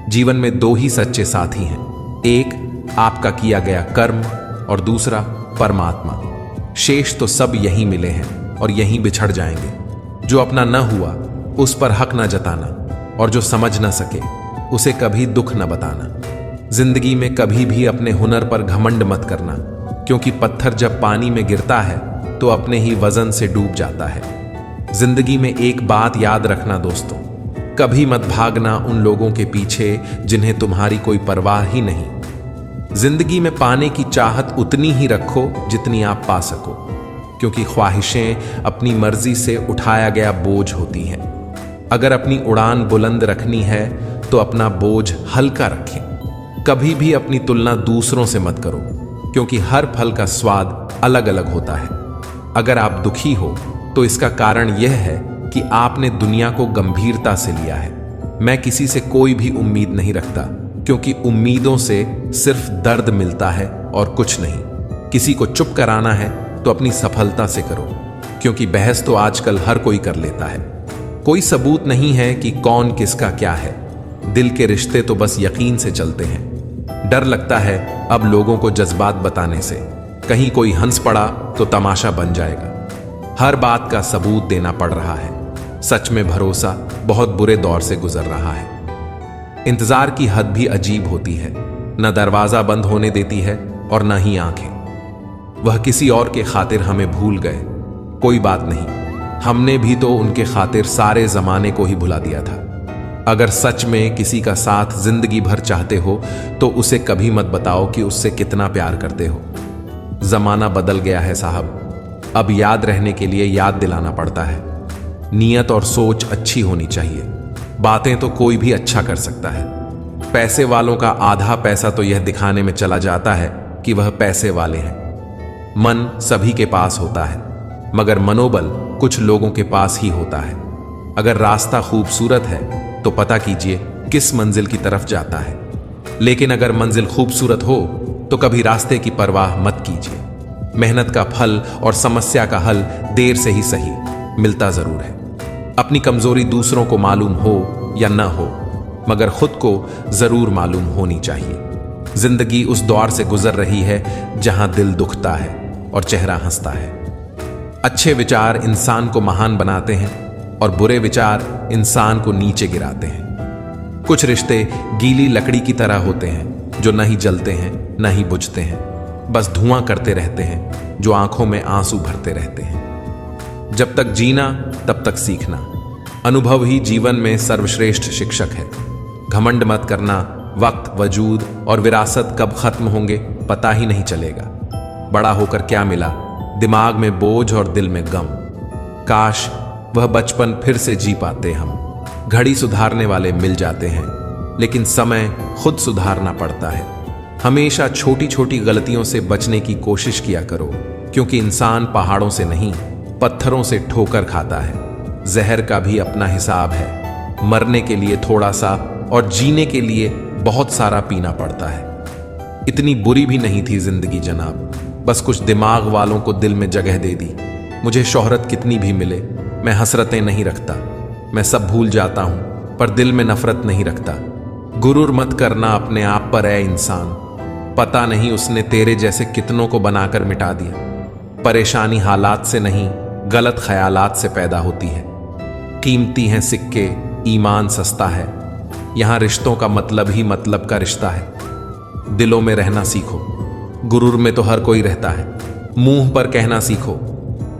जीवन में दो ही सच्चे साथी हैं, एक आपका किया गया कर्म और दूसरा परमात्मा। शेष तो सब यहीं मिले हैं और यहीं बिछड़ जाएंगे। जो अपना न हुआ उस पर हक न जताना, और जो समझ न सके उसे कभी दुख न बताना। जिंदगी में कभी भी अपने हुनर पर घमंड मत करना, क्योंकि पत्थर जब पानी में गिरता है तो अपने ही वजन से डूब जाता है। जिंदगी में एक बात याद रखना दोस्तों, कभी मत भागना उन लोगों के पीछे जिन्हें तुम्हारी कोई परवाह ही नहीं। जिंदगी में पाने की चाहत उतनी ही रखो जितनी आप पा सको, क्योंकि ख्वाहिशें अपनी मर्जी से उठाया गया बोझ होती हैं। अगर अपनी उड़ान बुलंद रखनी है तो अपना बोझ हल्का रखें। कभी भी अपनी तुलना दूसरों से मत करो, क्योंकि हर फल का स्वाद अलग अलग होता है। अगर आप दुखी हो तो इसका कारण यह है कि आपने दुनिया को गंभीरता से लिया है। मैं किसी से कोई भी उम्मीद नहीं रखता, क्योंकि उम्मीदों से सिर्फ दर्द मिलता है और कुछ नहीं। किसी को चुप कराना है तो अपनी सफलता से करो, क्योंकि बहस तो आजकल हर कोई कर लेता है। कोई सबूत नहीं है कि कौन किसका क्या है। दिल के रिश्ते तो बस यकीन से चलते हैं। डर लगता है अब लोगों को जज्बात बताने से, कहीं कोई हंस पड़ा तो तमाशा बन जाएगा। हर बात का सबूत देना पड़ रहा है। सच में भरोसा बहुत बुरे दौर से गुजर रहा है। इंतजार की हद भी अजीब होती है, न दरवाजा बंद होने देती है और न ही आंखें। वह किसी और के खातिर हमें भूल गए, कोई बात नहीं, हमने भी तो उनके खातिर सारे जमाने को ही भुला दिया था। अगर सच में किसी का साथ जिंदगी भर चाहते हो तो उसे कभी मत बताओ कि उससे कितना प्यार करते हो। जमाना बदल गया है साहब, अब याद रहने के लिए याद दिलाना पड़ता है। नीयत और सोच अच्छी होनी चाहिए। बातें तो कोई भी अच्छा कर सकता है। पैसे वालों का आधा पैसा तो यह दिखाने में चला जाता है कि वह पैसे वाले हैं। मन सभी के पास होता है, मगर मनोबल कुछ लोगों के पास ही होता है। अगर रास्ता खूबसूरत है तो पता कीजिए किस मंजिल की तरफ जाता है, लेकिन अगर मंजिल खूबसूरत हो तो कभी रास्ते की परवाह मत कीजिए। मेहनत का फल और समस्या का हल देर से ही सही, मिलता जरूर है। अपनी कमजोरी दूसरों को मालूम हो या न हो, मगर खुद को जरूर मालूम होनी चाहिए। जिंदगी उस दौर से गुजर रही है जहां दिल दुखता है और चेहरा हंसता है। अच्छे विचार इंसान को महान बनाते हैं और बुरे विचार इंसान को नीचे गिराते हैं। कुछ रिश्ते गीली लकड़ी की तरह होते हैं जो न ही जलते हैं न ही बुझते हैं, बस धुआं करते रहते हैं जो आंखों में आंसू भरते रहते हैं। जब तक जीना तब तक सीखना। अनुभव ही जीवन में सर्वश्रेष्ठ शिक्षक है। घमंड मत करना, वक्त, वजूद और विरासत कब खत्म होंगे पता ही नहीं चलेगा। बड़ा होकर क्या मिला, दिमाग में बोझ और दिल में गम। काश वह बचपन फिर से जी पाते हम। घड़ी सुधारने वाले मिल जाते हैं, लेकिन समय खुद सुधारना पड़ता है। हमेशा छोटी छोटी गलतियों से बचने की कोशिश किया करो, क्योंकि इंसान पहाड़ों से नहीं पत्थरों से ठोकर खाता है। जहर का भी अपना हिसाब है। मरने के लिए थोड़ा सा और जीने के लिए बहुत सारा पीना पड़ता है। इतनी बुरी भी नहीं थी जिंदगी जनाब, बस कुछ दिमाग वालों को दिल में जगह दे दी। मुझे शोहरत कितनी भी मिले, मैं हसरतें नहीं रखता। मैं सब भूल जाता हूं, पर दिल में नफरत नहीं रखता। गुरूर मत करना अपने आप पर है इंसान। पता नहीं उसने तेरे जैसे कितनों को बनाकर मिटा दिया। परेशानी हालात से नहीं, गलत ख्यालात से पैदा होती है। कीमती हैं सिक्के, ईमान सस्ता है। यहां रिश्तों का मतलब ही मतलब का रिश्ता है। दिलों में रहना सीखो। गुरूर में तो हर कोई रहता है। मुंह पर कहना सीखो,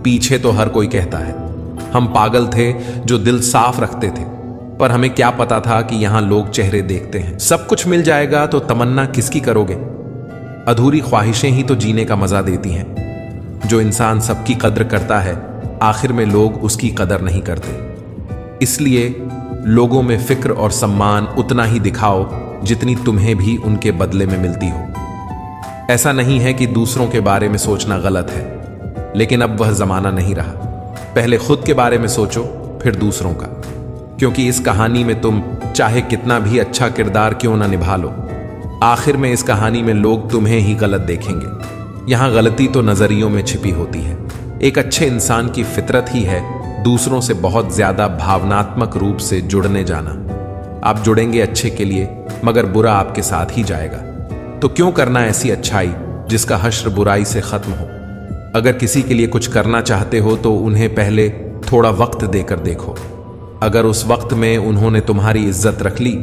पीछे तो हर कोई कहता है। हम पागल थे जो दिल साफ रखते थे, पर हमें क्या पता था कि यहां लोग चेहरे देखते हैं। सब कुछ मिल जाएगा तो तमन्ना किसकी करोगे। अधूरी ख्वाहिशें ही तो जीने का मजा देती हैं। जो इंसान सबकी कद्र करता है, आखिर में लोग उसकी कदर नहीं करते। इसलिए लोगों में फिक्र और सम्मान उतना ही दिखाओ जितनी तुम्हें भी उनके बदले में मिलती हो। ऐसा नहीं है कि दूसरों के बारे में सोचना गलत है, लेकिन अब वह जमाना नहीं रहा। पहले खुद के बारे में सोचो, फिर दूसरों का, क्योंकि इस कहानी में तुम चाहे कितना भी अच्छा किरदार क्यों ना निभा लो, आखिर में इस कहानी में लोग तुम्हें ही गलत देखेंगे। यहां गलती तो नजरियों में छिपी होती है। एक अच्छे इंसान की फितरत ही है दूसरों से बहुत ज्यादा भावनात्मक रूप से जुड़ने जाना। आप जुड़ेंगे अच्छे के लिए, मगर बुरा आपके साथ ही जाएगा। तो क्यों करना ऐसी अच्छाई जिसका हश्र बुराई से खत्म हो। अगर किसी के लिए कुछ करना चाहते हो तो उन्हें पहले थोड़ा वक्त देकर देखो। अगर उस वक्त में उन्होंने तुम्हारी इज्जत रख ली,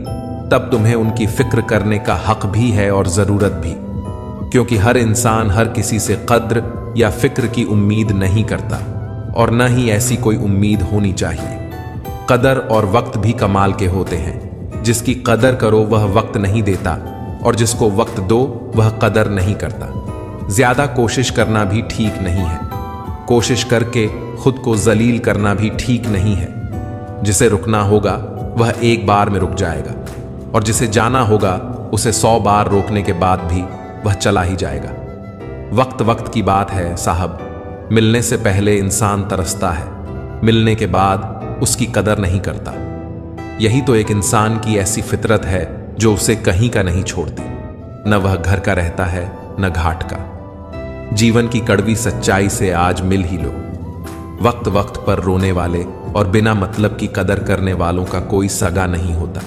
तब तुम्हें उनकी फिक्र करने का हक भी है और जरूरत भी, क्योंकि हर इंसान हर किसी से कद्र या फिक्र की उम्मीद नहीं करता, और न ही ऐसी कोई उम्मीद होनी चाहिए। कदर और वक्त भी कमाल के होते हैं। जिसकी कदर करो वह वक्त नहीं देता, और जिसको वक्त दो वह कदर नहीं करता। ज्यादा कोशिश करना भी ठीक नहीं है। कोशिश करके खुद को जलील करना भी ठीक नहीं है। जिसे रुकना होगा वह एक बार में रुक जाएगा, और जिसे जाना होगा उसे 100 बार रोकने के बाद भी वह चला ही जाएगा। वक्त वक्त की बात है साहब। मिलने से पहले इंसान तरसता है, मिलने के बाद उसकी कदर नहीं करता। यही तो एक इंसान की ऐसी फितरत है जो उसे कहीं का नहीं छोड़ती। न वह घर का रहता है न घाट का। जीवन की कड़वी सच्चाई से आज मिल ही लो। वक्त वक्त पर रोने वाले और बिना मतलब की कदर करने वालों का कोई सगा नहीं होता।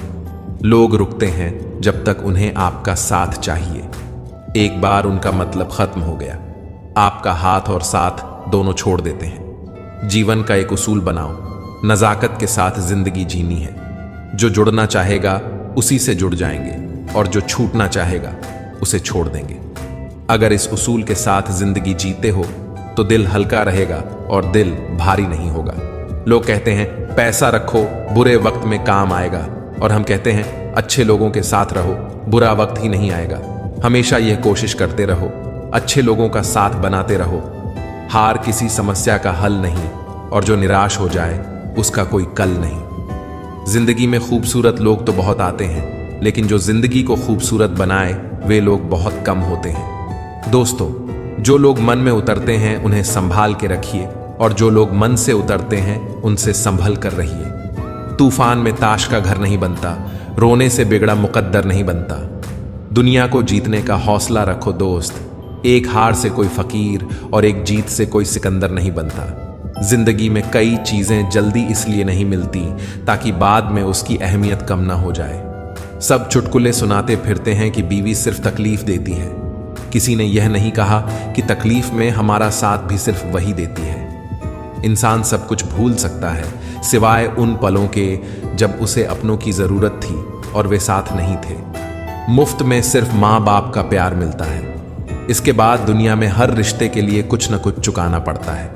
लोग रुकते हैं जब तक उन्हें आपका साथ चाहिए। एक बार उनका मतलब खत्म हो गया, आपका हाथ और साथ दोनों छोड़ देते हैं। जीवन का एक उसूल बनाओ, नजाकत के साथ जिंदगी जीनी है। जो जुड़ना चाहेगा उसी से जुड़ जाएंगे, और जो छूटना चाहेगा उसे छोड़ देंगे। अगर इस उसूल के साथ जिंदगी जीते हो तो दिल हल्का रहेगा और दिल भारी नहीं होगा। लोग कहते हैं पैसा रखो बुरे वक्त में काम आएगा, और हम कहते हैं अच्छे लोगों के साथ रहो बुरा वक्त ही नहीं आएगा। हमेशा यह कोशिश करते रहो, अच्छे लोगों का साथ बनाते रहो। हार किसी समस्या का हल नहीं, और जो निराश हो जाए उसका कोई कल नहीं। जिंदगी में खूबसूरत लोग तो बहुत आते हैं, लेकिन जो जिंदगी को खूबसूरत बनाए वे लोग बहुत कम होते हैं। दोस्तों, जो लोग मन में उतरते हैं उन्हें संभाल के रखिए, और जो लोग मन से उतरते हैं उनसे संभल कर रहिए। तूफान में ताश का घर नहीं बनता, रोने से बिगड़ा मुकद्दर नहीं बनता। दुनिया को जीतने का हौसला रखो दोस्त। एक हार से कोई फकीर और एक जीत से कोई सिकंदर नहीं बनता। जिंदगी में कई चीजें जल्दी इसलिए नहीं मिलती ताकि बाद में उसकी अहमियत कम ना हो जाए। सब चुटकुले सुनाते फिरते हैं कि बीवी सिर्फ तकलीफ देती है। किसी ने यह नहीं कहा कि तकलीफ में हमारा साथ भी सिर्फ वही देती है। इंसान सब कुछ भूल सकता है सिवाय उन पलों के जब उसे अपनों की जरूरत थी और वे साथ नहीं थे। मुफ्त में सिर्फ माँ बाप का प्यार मिलता है। इसके बाद दुनिया में हर रिश्ते के लिए कुछ न कुछ चुकाना पड़ता है।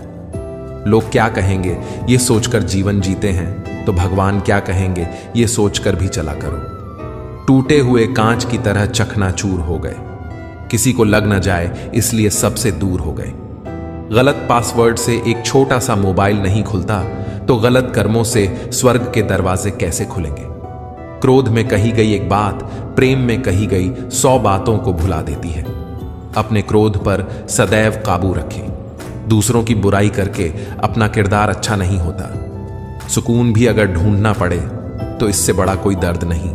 लोग क्या कहेंगे ये सोचकर जीवन जीते हैं तो भगवान क्या कहेंगे ये सोचकर भी चला करो। टूटे हुए कांच की तरह चकनाचूर हो गए। किसी को लग न जाए इसलिए सबसे दूर हो गए। गलत पासवर्ड से एक छोटा सा मोबाइल नहीं खुलता तो गलत कर्मों से स्वर्ग के दरवाजे कैसे खुलेंगे। क्रोध में कही गई एक बात प्रेम में कही गई 100 बातों को भुला देती है। अपने क्रोध पर सदैव काबू रखें। दूसरों की बुराई करके अपना किरदार अच्छा नहीं होता। सुकून भी अगर ढूंढना पड़े तो इससे बड़ा कोई दर्द नहीं।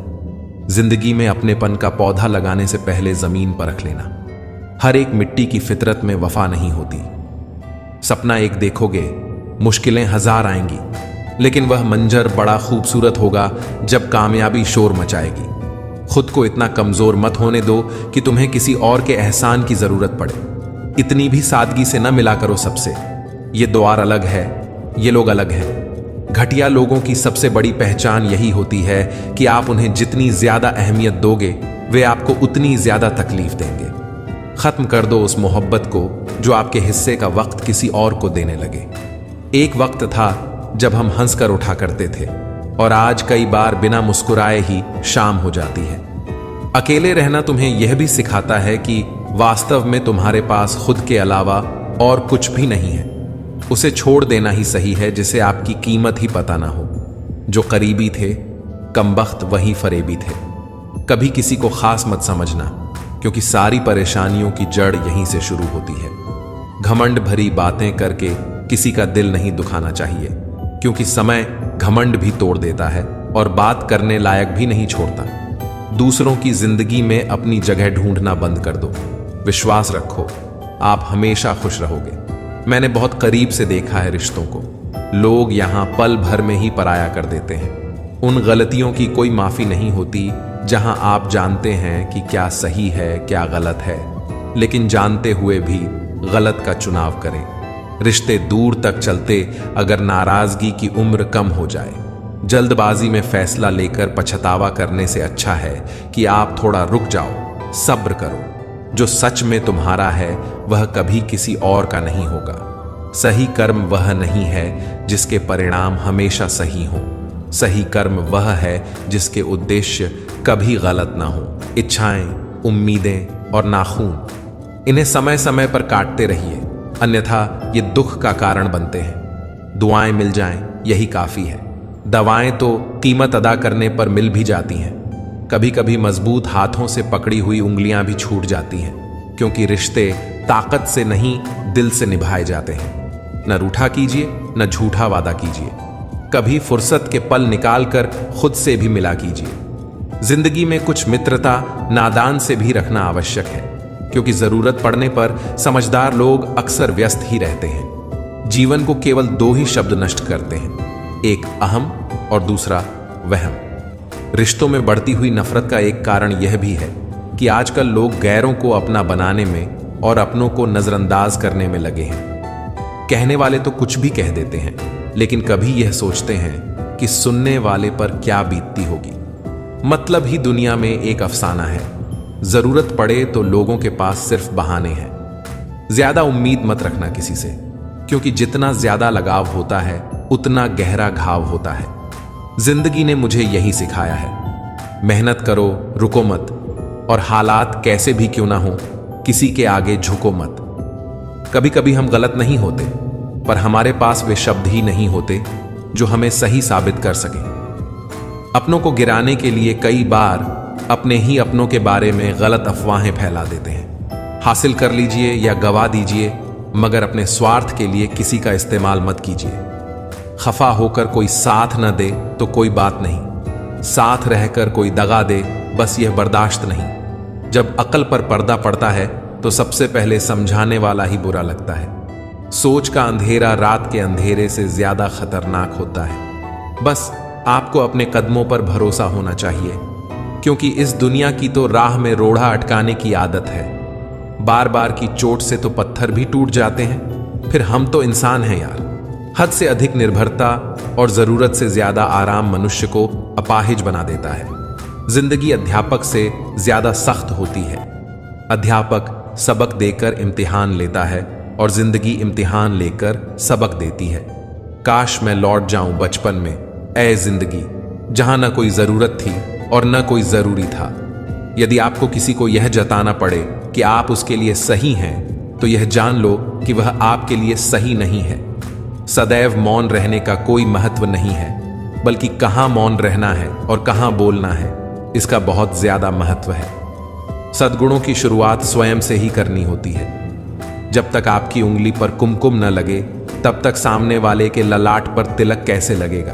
जिंदगी में अपनेपन का पौधा लगाने से पहले जमीन पर रख लेना। हर एक मिट्टी की फितरत में वफा नहीं होती। सपना एक देखोगे, मुश्किलें 1000 आएंगी, लेकिन वह मंजर बड़ा खूबसूरत होगा जब कामयाबी शोर मचाएगी। खुद को इतना कमजोर मत होने दो कि तुम्हें किसी और के एहसान की जरूरत पड़े। इतनी भी सादगी से न मिला करो सबसे। ये द्वार अलग है, ये लोग अलग हैं। घटिया लोगों की सबसे बड़ी पहचान यही होती है कि आप उन्हें जितनी ज्यादा अहमियत दोगे वे आपको उतनी ज्यादा तकलीफ देंगे। खत्म कर दो उस मोहब्बत को जो आपके हिस्से का वक्त किसी और को देने लगे। एक वक्त था जब हम हंसकर उठा करते थे और आज कई बार बिना मुस्कुराए ही शाम हो जाती है। अकेले रहना तुम्हें यह भी सिखाता है कि वास्तव में तुम्हारे पास खुद के अलावा और कुछ भी नहीं है। उसे छोड़ देना ही सही है जिसे आपकी कीमत ही पता ना हो। जो करीबी थे कमबख्त वही फरेबी थे। कभी किसी को खास मत समझना क्योंकि सारी परेशानियों की जड़ यहीं से शुरू होती है। घमंड भरी बातें करके किसी का दिल नहीं दुखाना चाहिए क्योंकि समय घमंड भी तोड़ देता है और बात करने लायक भी नहीं छोड़ता। दूसरों की जिंदगी में अपनी जगह ढूंढना बंद कर दो। विश्वास रखो, आप हमेशा खुश रहोगे। मैंने बहुत करीब से देखा है रिश्तों को। लोग यहां पल भर में ही पराया कर देते हैं। उन गलतियों की कोई माफी नहीं होती जहां आप जानते हैं कि क्या सही है क्या गलत है, लेकिन जानते हुए भी गलत का चुनाव करें। रिश्ते दूर तक चलते अगर नाराजगी की उम्र कम हो जाए। जल्दबाजी में फैसला लेकर पछतावा करने से अच्छा है कि आप थोड़ा रुक जाओ, सब्र करो। जो सच में तुम्हारा है वह कभी किसी और का नहीं होगा। सही कर्म वह नहीं है जिसके परिणाम हमेशा सही हों। सही कर्म वह है जिसके उद्देश्य कभी गलत ना हो। इच्छाएं, उम्मीदें और नाखून, इन्हें समय समय पर काटते रहिए, अन्यथा ये दुख का कारण बनते हैं। दुआएं मिल जाएं यही काफी है। दवाएं तो कीमत अदा करने पर मिल भी जाती हैं। कभी कभी मजबूत हाथों से पकड़ी हुई उंगलियां भी छूट जाती हैं क्योंकि रिश्ते ताकत से नहीं दिल से निभाए जाते हैं। न रूठा कीजिए न झूठा वादा कीजिए। कभी फुर्सत के पल निकालकर खुद से भी मिला कीजिए। जिंदगी में कुछ मित्रता नादान से भी रखना आवश्यक है क्योंकि जरूरत पड़ने पर समझदार लोग अक्सर व्यस्त ही रहते हैं। जीवन को केवल 2 ही शब्द नष्ट करते हैं, एक अहम और दूसरा वहम। रिश्तों में बढ़ती हुई नफरत का एक कारण यह भी है कि आजकल लोग गैरों को अपना बनाने में और अपनों को नजरअंदाज करने में लगे हैं। कहने वाले तो कुछ भी कह देते हैं, लेकिन कभी यह सोचते हैं कि सुनने वाले पर क्या बीतती होगी। मतलब ही दुनिया में एक अफसाना है। जरूरत पड़े तो लोगों के पास सिर्फ बहाने हैं। ज्यादा उम्मीद मत रखना किसी से क्योंकि जितना ज्यादा लगाव होता है उतना गहरा घाव होता है। जिंदगी ने मुझे यही सिखाया है। मेहनत करो, रुको मत, और हालात कैसे भी क्यों ना हो किसी के आगे झुको मत। कभी कभी हम गलत नहीं होते पर हमारे पास वे शब्द ही नहीं होते जो हमें सही साबित कर सकें। अपनों को गिराने के लिए कई बार अपने ही अपनों के बारे में गलत अफवाहें फैला देते हैं। हासिल कर लीजिए या गवा दीजिए, मगर अपने स्वार्थ के लिए किसी का इस्तेमाल मत कीजिए। खफा होकर कोई साथ न दे तो कोई बात नहीं, साथ रहकर कोई दगा दे बस यह बर्दाश्त नहीं। जब अक्ल पर पर्दा पड़ता है तो सबसे पहले समझाने वाला ही बुरा लगता है। सोच का अंधेरा रात के अंधेरे से ज्यादा खतरनाक होता है। बस आपको अपने कदमों पर भरोसा होना चाहिए, क्योंकि इस दुनिया की तो राह में रोड़ा अटकाने की आदत है। बार बार की चोट से तो पत्थर भी टूट जाते हैं। फिर हम तो इंसान हैं यार। हद से अधिक निर्भरता और जरूरत से ज्यादा आराम मनुष्य को अपाहिज बना देता है। जिंदगी अध्यापक से ज्यादा सख्त होती है। अध्यापक सबक देकर इम्तिहान लेता है और जिंदगी इम्तिहान लेकर सबक देती है। काश मैं लौट जाऊं बचपन में, ऐ जिंदगी, जहां न कोई जरूरत थी और न कोई जरूरी था। यदि आपको किसी को यह जताना पड़े कि आप उसके लिए सही हैं, तो यह जान लो कि वह आपके लिए सही नहीं है। सदैव मौन रहने का कोई महत्व नहीं है, बल्कि कहां मौन रहना है और कहां बोलना है, इसका बहुत ज्यादा महत्व है। सद्गुणों की शुरुआत स्वयं से ही करनी होती है। जब तक आपकी उंगली पर कुमकुम न लगे, तब तक सामने वाले के ललाट पर तिलक कैसे लगेगा।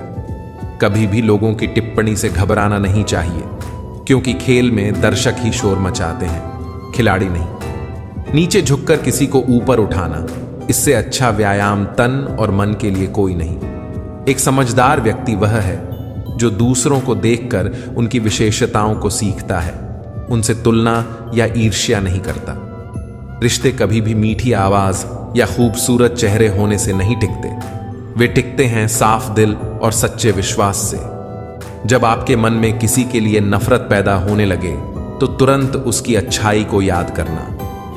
कभी भी लोगों की टिप्पणी से घबराना नहीं चाहिए, क्योंकि खेल में दर्शक ही शोर मचाते हैं, खिलाड़ी नहीं। नीचे झुककर किसी को ऊपर उठाना, इससे अच्छा व्यायाम तन और मन के लिए कोई नहीं। एक समझदार व्यक्ति वह है जो दूसरों को देखकर उनकी विशेषताओं को सीखता है, उनसे तुलना या ईर्ष्या नहीं करता। रिश्ते कभी भी मीठी आवाज या खूबसूरत चेहरे होने से नहीं टिकते। वे टिकते हैं साफ दिल और सच्चे विश्वास से। जब आपके मन में किसी के लिए नफरत पैदा होने लगे, तो तुरंत उसकी अच्छाई को याद करना।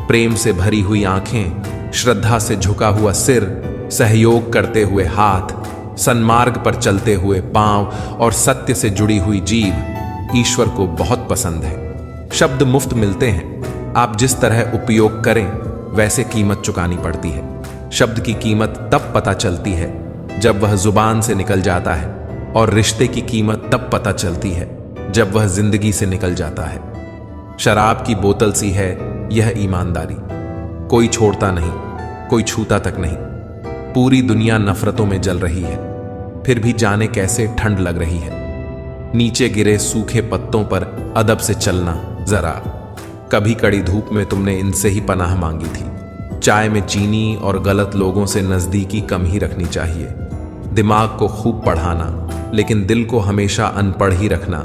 प्रेम से भरी हुई आंखें, श्रद्धा से झुका हुआ सिर, सहयोग करते हुए हाथ, सन्मार्ग पर चलते हुए पांव और सत्य से जुड़ी हुई जीभ ईश्वर को बहुत पसंद है। शब्द मुफ्त मिलते हैं, आप जिस तरह उपयोग करें वैसे कीमत चुकानी पड़ती है। शब्द की कीमत तब पता चलती है जब वह जुबान से निकल जाता है, और रिश्ते की कीमत तब पता चलती है जब वह जिंदगी से निकल जाता है। शराब की बोतल सी है यह ईमानदारी, कोई छोड़ता नहीं, कोई छूता तक नहीं। पूरी दुनिया नफरतों में जल रही है, फिर भी जाने कैसे ठंड लग रही है। नीचे गिरे सूखे पत्तों पर अदब से चलना जरा। कभी कड़ी धूप में तुमने इनसे ही पनाह मांगी थी। चाय में चीनी और गलत लोगों से नजदीकी कम ही रखनी चाहिए। दिमाग को खूब पढ़ाना, लेकिन दिल को हमेशा अनपढ़ ही रखना,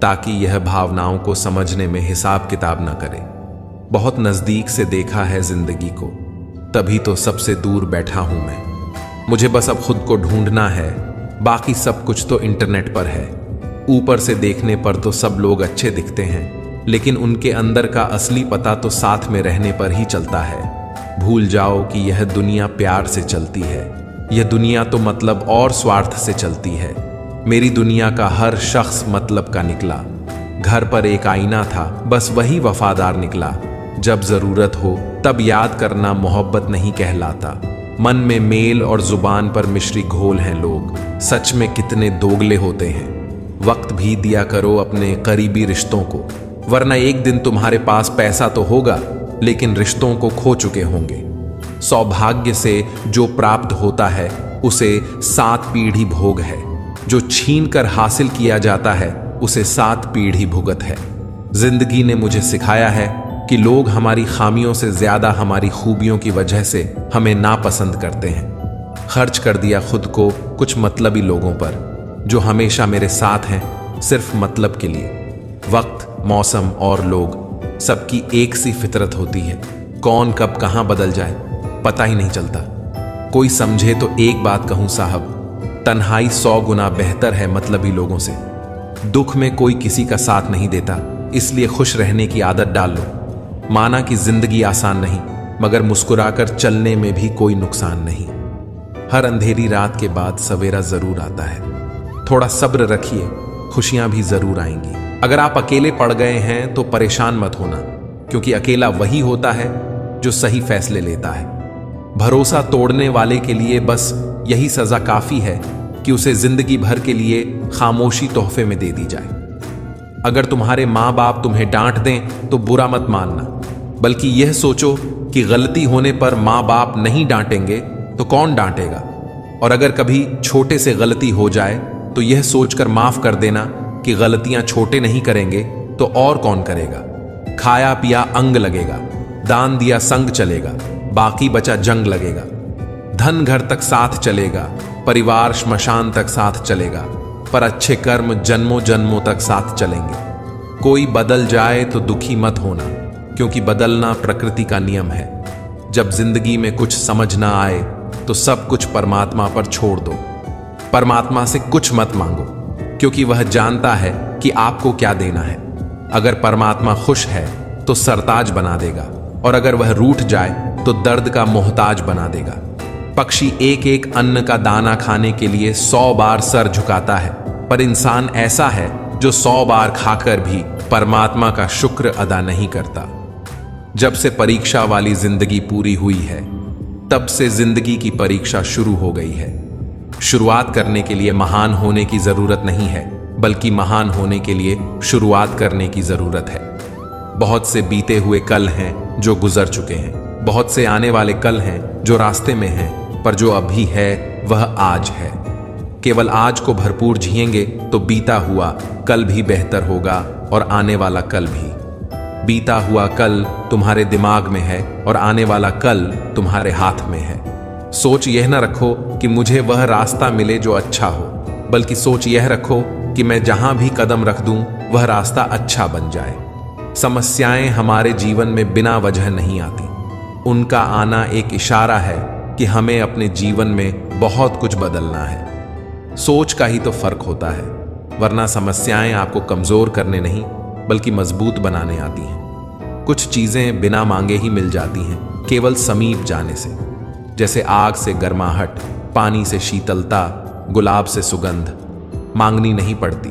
ताकि यह भावनाओं को समझने में हिसाब किताब ना करे। बहुत नजदीक से देखा है जिंदगी को, तभी तो सबसे दूर बैठा हूं मैं। मुझे बस अब खुद को ढूंढना है, बाकी सब कुछ तो इंटरनेट पर है। ऊपर से देखने पर तो सब लोग अच्छे दिखते हैं, लेकिन उनके अंदर का असली पता तो साथ में रहने पर ही चलता है। भूल जाओ कि यह दुनिया प्यार से चलती है। यह दुनिया तो मतलब और स्वार्थ से चलती है। मेरी दुनिया का हर शख्स मतलब का निकला। घर पर एक आईना था, बस वही वफादार निकला। जब जरूरत हो तब याद करना मोहब्बत नहीं कहलाता। मन में मेल और जुबान पर मिश्री घोल हैं लोग। सच में कितने दोगले होते हैं। वक्त भी दिया करो अपने करीबी रिश्तों को, वरना एक दिन तुम्हारे पास पैसा तो होगा, लेकिन रिश्तों को खो चुके होंगे। सौभाग्य से जो प्राप्त होता है उसे 7 पीढ़ी भोग है, जो छीन कर हासिल किया जाता है उसे 7 पीढ़ी भुगत है। जिंदगी ने मुझे सिखाया है कि लोग हमारी खामियों से ज्यादा हमारी खूबियों की वजह से हमें नापसंद करते हैं। खर्च कर दिया खुद को कुछ मतलबी लोगों पर, जो हमेशा मेरे साथ हैं सिर्फ मतलब के लिए। वक्त, मौसम और लोग, सबकी एक सी फितरत होती है। कौन कब कहां बदल जाए पता ही नहीं चलता। कोई समझे तो एक बात कहूं साहब, तन्हाई 100 गुना बेहतर है मतलबी लोगों से। दुख में कोई किसी का साथ नहीं देता, इसलिए खुश रहने की आदत डाल लो। माना कि जिंदगी आसान नहीं, मगर मुस्कुराकर चलने में भी कोई नुकसान नहीं। हर अंधेरी रात के बाद सवेरा जरूर आता है। थोड़ा सब्र रखिए, खुशियां भी जरूर आएंगी। अगर आप अकेले पड़ गए हैं तो परेशान मत होना, क्योंकि अकेला वही होता है जो सही फैसले लेता है। भरोसा तोड़ने वाले के लिए बस यही सजा काफी है कि उसे जिंदगी भर के लिए खामोशी तोहफे में दे दी जाए। अगर तुम्हारे माँ बाप तुम्हें डांट दें तो बुरा मत मानना, बल्कि यह सोचो कि गलती होने पर माँ बाप नहीं डांटेंगे तो कौन डांटेगा। और अगर कभी छोटे से गलती हो जाए तो यह सोचकर माफ कर देना कि गलतियां छोटे नहीं करेंगे तो और कौन करेगा। खाया पिया अंग लगेगा, दान दिया संग चलेगा, बाकी बचा जंग लगेगा। धन घर तक साथ चलेगा, परिवार श्मशान तक साथ चलेगा, पर अच्छे कर्म जन्मों जन्मों तक साथ चलेंगे। कोई बदल जाए तो दुखी मत होना, क्योंकि बदलना प्रकृति का नियम है। जब जिंदगी में कुछ समझ ना आए तो सब कुछ परमात्मा पर छोड़ दो। परमात्मा से कुछ मत मांगो, क्योंकि वह जानता है कि आपको क्या देना है। अगर परमात्मा खुश है तो सरताज बना देगा, और अगर वह रूठ जाए तो दर्द का मोहताज बना देगा। पक्षी एक एक अन्न का दाना खाने के लिए 100 बार सर झुकाता है, पर इंसान ऐसा है जो 100 बार खाकर भी परमात्मा का शुक्र अदा नहीं करता। जब से परीक्षा वाली जिंदगी पूरी हुई है, तब से जिंदगी की परीक्षा शुरू हो गई है। शुरुआत करने के लिए महान होने की जरूरत नहीं है, बल्कि महान होने के लिए शुरुआत करने की जरूरत है। बहुत से बीते हुए कल हैं जो गुजर चुके हैं, बहुत से आने वाले कल हैं जो रास्ते में हैं, पर जो अभी है वह आज है। केवल आज को भरपूर जिएंगे तो बीता हुआ कल भी बेहतर होगा, और आने वाला कल भी। बीता हुआ कल तुम्हारे दिमाग में है और आने वाला कल तुम्हारे हाथ में है। सोच यह न रखो कि मुझे वह रास्ता मिले जो अच्छा हो, बल्कि सोच यह रखो कि मैं जहां भी कदम रख दूं वह रास्ता अच्छा बन जाए। समस्याएं हमारे जीवन में बिना वजह नहीं आती, उनका आना एक इशारा है कि हमें अपने जीवन में बहुत कुछ बदलना है। सोच का ही तो फर्क होता है, वरना समस्याएं आपको कमजोर करने नहीं बल्कि मजबूत बनाने आती हैं। कुछ चीजें बिना मांगे ही मिल जाती हैं, केवल समीप जाने से। जैसे आग से गर्माहट, पानी से शीतलता, गुलाब से सुगंध। मांगनी नहीं पड़ती,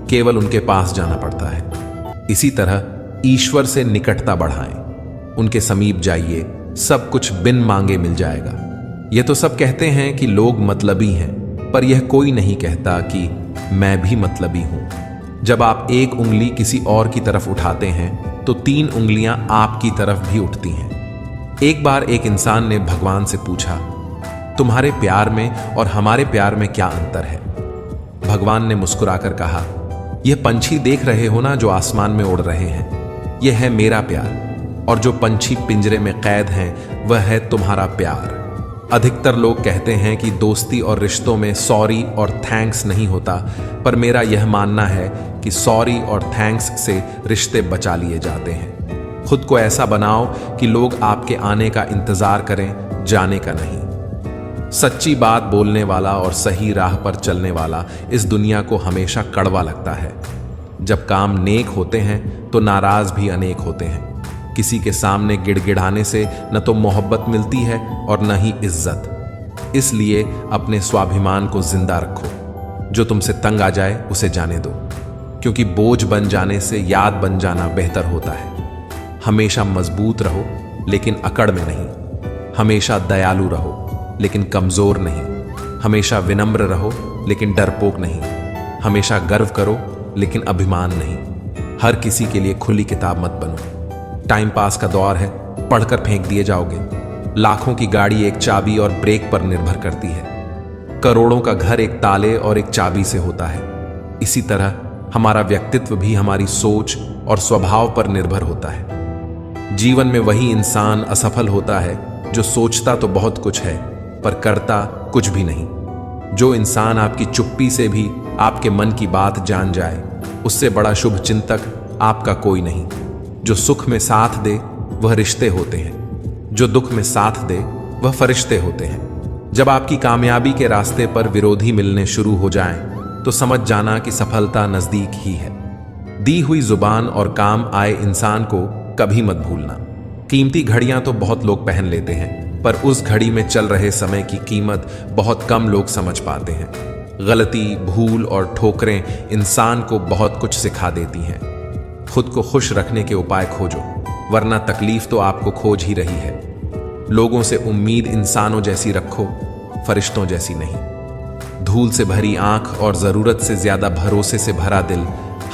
केवल उनके पास जाना पड़ता है। इसी तरह ईश्वर से निकटता बढ़ाएं, उनके समीप जाइए, सब कुछ बिन मांगे मिल जाएगा। यह तो सब कहते हैं कि लोग मतलबी हैं, पर यह कोई नहीं कहता कि मैं भी मतलबी हूं। जब आप एक उंगली किसी और की तरफ उठाते हैं तो 3 उंगलियां आपकी तरफ भी उठती हैं। एक बार एक इंसान ने भगवान से पूछा, तुम्हारे प्यार में और हमारे प्यार में क्या अंतर है? भगवान ने मुस्कुराकर कहा, यह पंछी देख रहे हो ना जो आसमान में उड़ रहे हैं, यह है मेरा प्यार, और जो पंछी पिंजरे में कैद हैं वह है तुम्हारा प्यार। अधिकतर लोग कहते हैं कि दोस्ती और रिश्तों में सॉरी और थैंक्स नहीं होता, पर मेरा यह मानना है कि सॉरी और थैंक्स से रिश्ते बचा लिए जाते हैं। खुद को ऐसा बनाओ कि लोग आपके आने का इंतजार करें, जाने का नहीं। सच्ची बात बोलने वाला और सही राह पर चलने वाला इस दुनिया को हमेशा कड़वा लगता है। जब काम नेक होते हैं तो नाराज भी अनेक होते हैं। किसी के सामने गिड़गिड़ाने से न तो मोहब्बत मिलती है और न ही इज्जत। इसलिए अपने स्वाभिमान को जिंदा रखो। जो तुमसे तंग आ जाए उसे जाने दो, क्योंकि बोझ बन जाने से याद बन जाना बेहतर होता है। हमेशा मजबूत रहो लेकिन अकड़ में नहीं। हमेशा दयालु रहो लेकिन कमजोर नहीं। हमेशा विनम्र रहो लेकिन डरपोक नहीं। हमेशा गर्व करो लेकिन अभिमान नहीं। हर किसी के लिए खुली किताब मत बनो। टाइम पास का दौर है, पढ़कर फेंक दिए जाओगे। लाखों की गाड़ी एक चाबी और ब्रेक पर निर्भर करती है। करोड़ों का घर एक ताले और एक चाबी से होता है। इसी तरह हमारा व्यक्तित्व भी हमारी सोच और स्वभाव पर निर्भर होता है। जीवन में वही इंसान असफल होता है जो सोचता तो बहुत कुछ है पर करता कुछ भी नहीं। जो इंसान आपकी चुप्पी से भी आपके मन की बात जान जाए, उससे बड़ा शुभ चिंतक आपका कोई नहीं। जो सुख में साथ दे वह रिश्ते होते हैं, जो दुख में साथ दे वह फरिश्ते होते हैं। जब आपकी कामयाबी के रास्ते पर विरोधी मिलने शुरू हो जाएं, तो समझ जाना कि सफलता नजदीक ही है। दी हुई जुबान और काम आए इंसान को कभी मत भूलना। कीमती घड़ियां तो बहुत लोग पहन लेते हैं, पर उस घड़ी में चल रहे समय की कीमत बहुत कम लोग समझ पाते हैं। गलती, भूल और ठोकरें इंसान को बहुत कुछ सिखा देती हैं। खुद को खुश रखने के उपाय खोजो, वरना तकलीफ तो आपको खोज ही रही है। लोगों से उम्मीद इंसानों जैसी रखो, फरिश्तों जैसी नहीं। धूल से भरी आंख और जरूरत से ज्यादा भरोसे से भरा दिल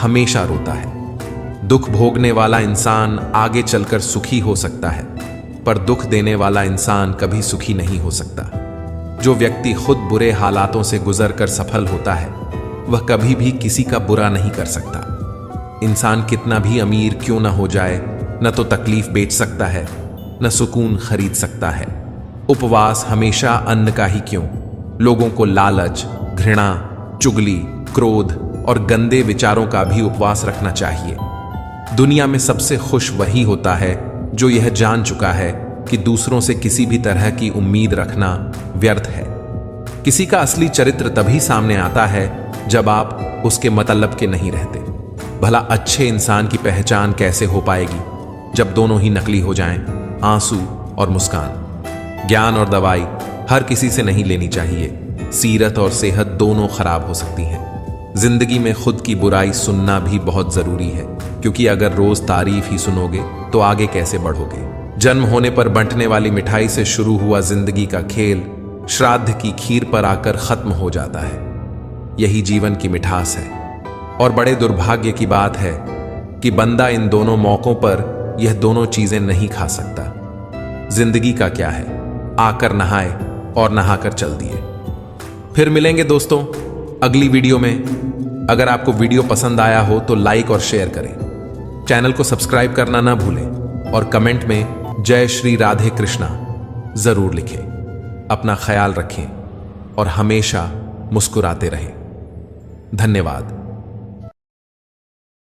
हमेशा रोता है। दुख भोगने वाला इंसान आगे चलकर सुखी हो सकता है, पर दुख देने वाला इंसान कभी सुखी नहीं हो सकता। जो व्यक्ति खुद बुरे हालातों से गुजरकर सफल होता है, वह कभी भी किसी का बुरा नहीं कर सकता। इंसान कितना भी अमीर क्यों न हो जाए, न तो तकलीफ बेच सकता है, न सुकून खरीद सकता है। उपवास हमेशा अन्न का ही क्यों, लोगों को लालच, घृणा, चुगली, क्रोध और गंदे विचारों का भी उपवास रखना चाहिए। दुनिया में सबसे खुश वही होता है जो यह जान चुका है कि दूसरों से किसी भी तरह की उम्मीद रखना व्यर्थ है। किसी का असली चरित्र तभी सामने आता है जब आप उसके मतलब के नहीं रहते। भला अच्छे इंसान की पहचान कैसे हो पाएगी जब दोनों ही नकली हो जाएं, आंसू और मुस्कान। ज्ञान और दवाई हर किसी से नहीं लेनी चाहिए। सीरत और सेहत दोनों खराब हो सकती हैं। जिंदगी में खुद की बुराई सुनना भी बहुत जरूरी है, क्योंकि अगर रोज तारीफ ही सुनोगे तो आगे कैसे बढ़ोगे। जन्म होने पर बंटने वाली मिठाई से शुरू हुआ जिंदगी का खेल श्राद्ध की खीर पर आकर खत्म हो जाता है। यही जीवन की मिठास है। और बड़े दुर्भाग्य की बात है कि बंदा इन दोनों मौकों पर यह दोनों चीजें नहीं खा सकता। जिंदगी का क्या है, आकर नहाए और नहाकर चल दिए। फिर मिलेंगे दोस्तों अगली वीडियो में। अगर आपको वीडियो पसंद आया हो तो लाइक और शेयर करें। चैनल को सब्सक्राइब करना ना भूलें और कमेंट में जय श्री राधे कृष्णा जरूर लिखें। अपना ख्याल रखें और हमेशा मुस्कुराते रहें। धन्यवाद।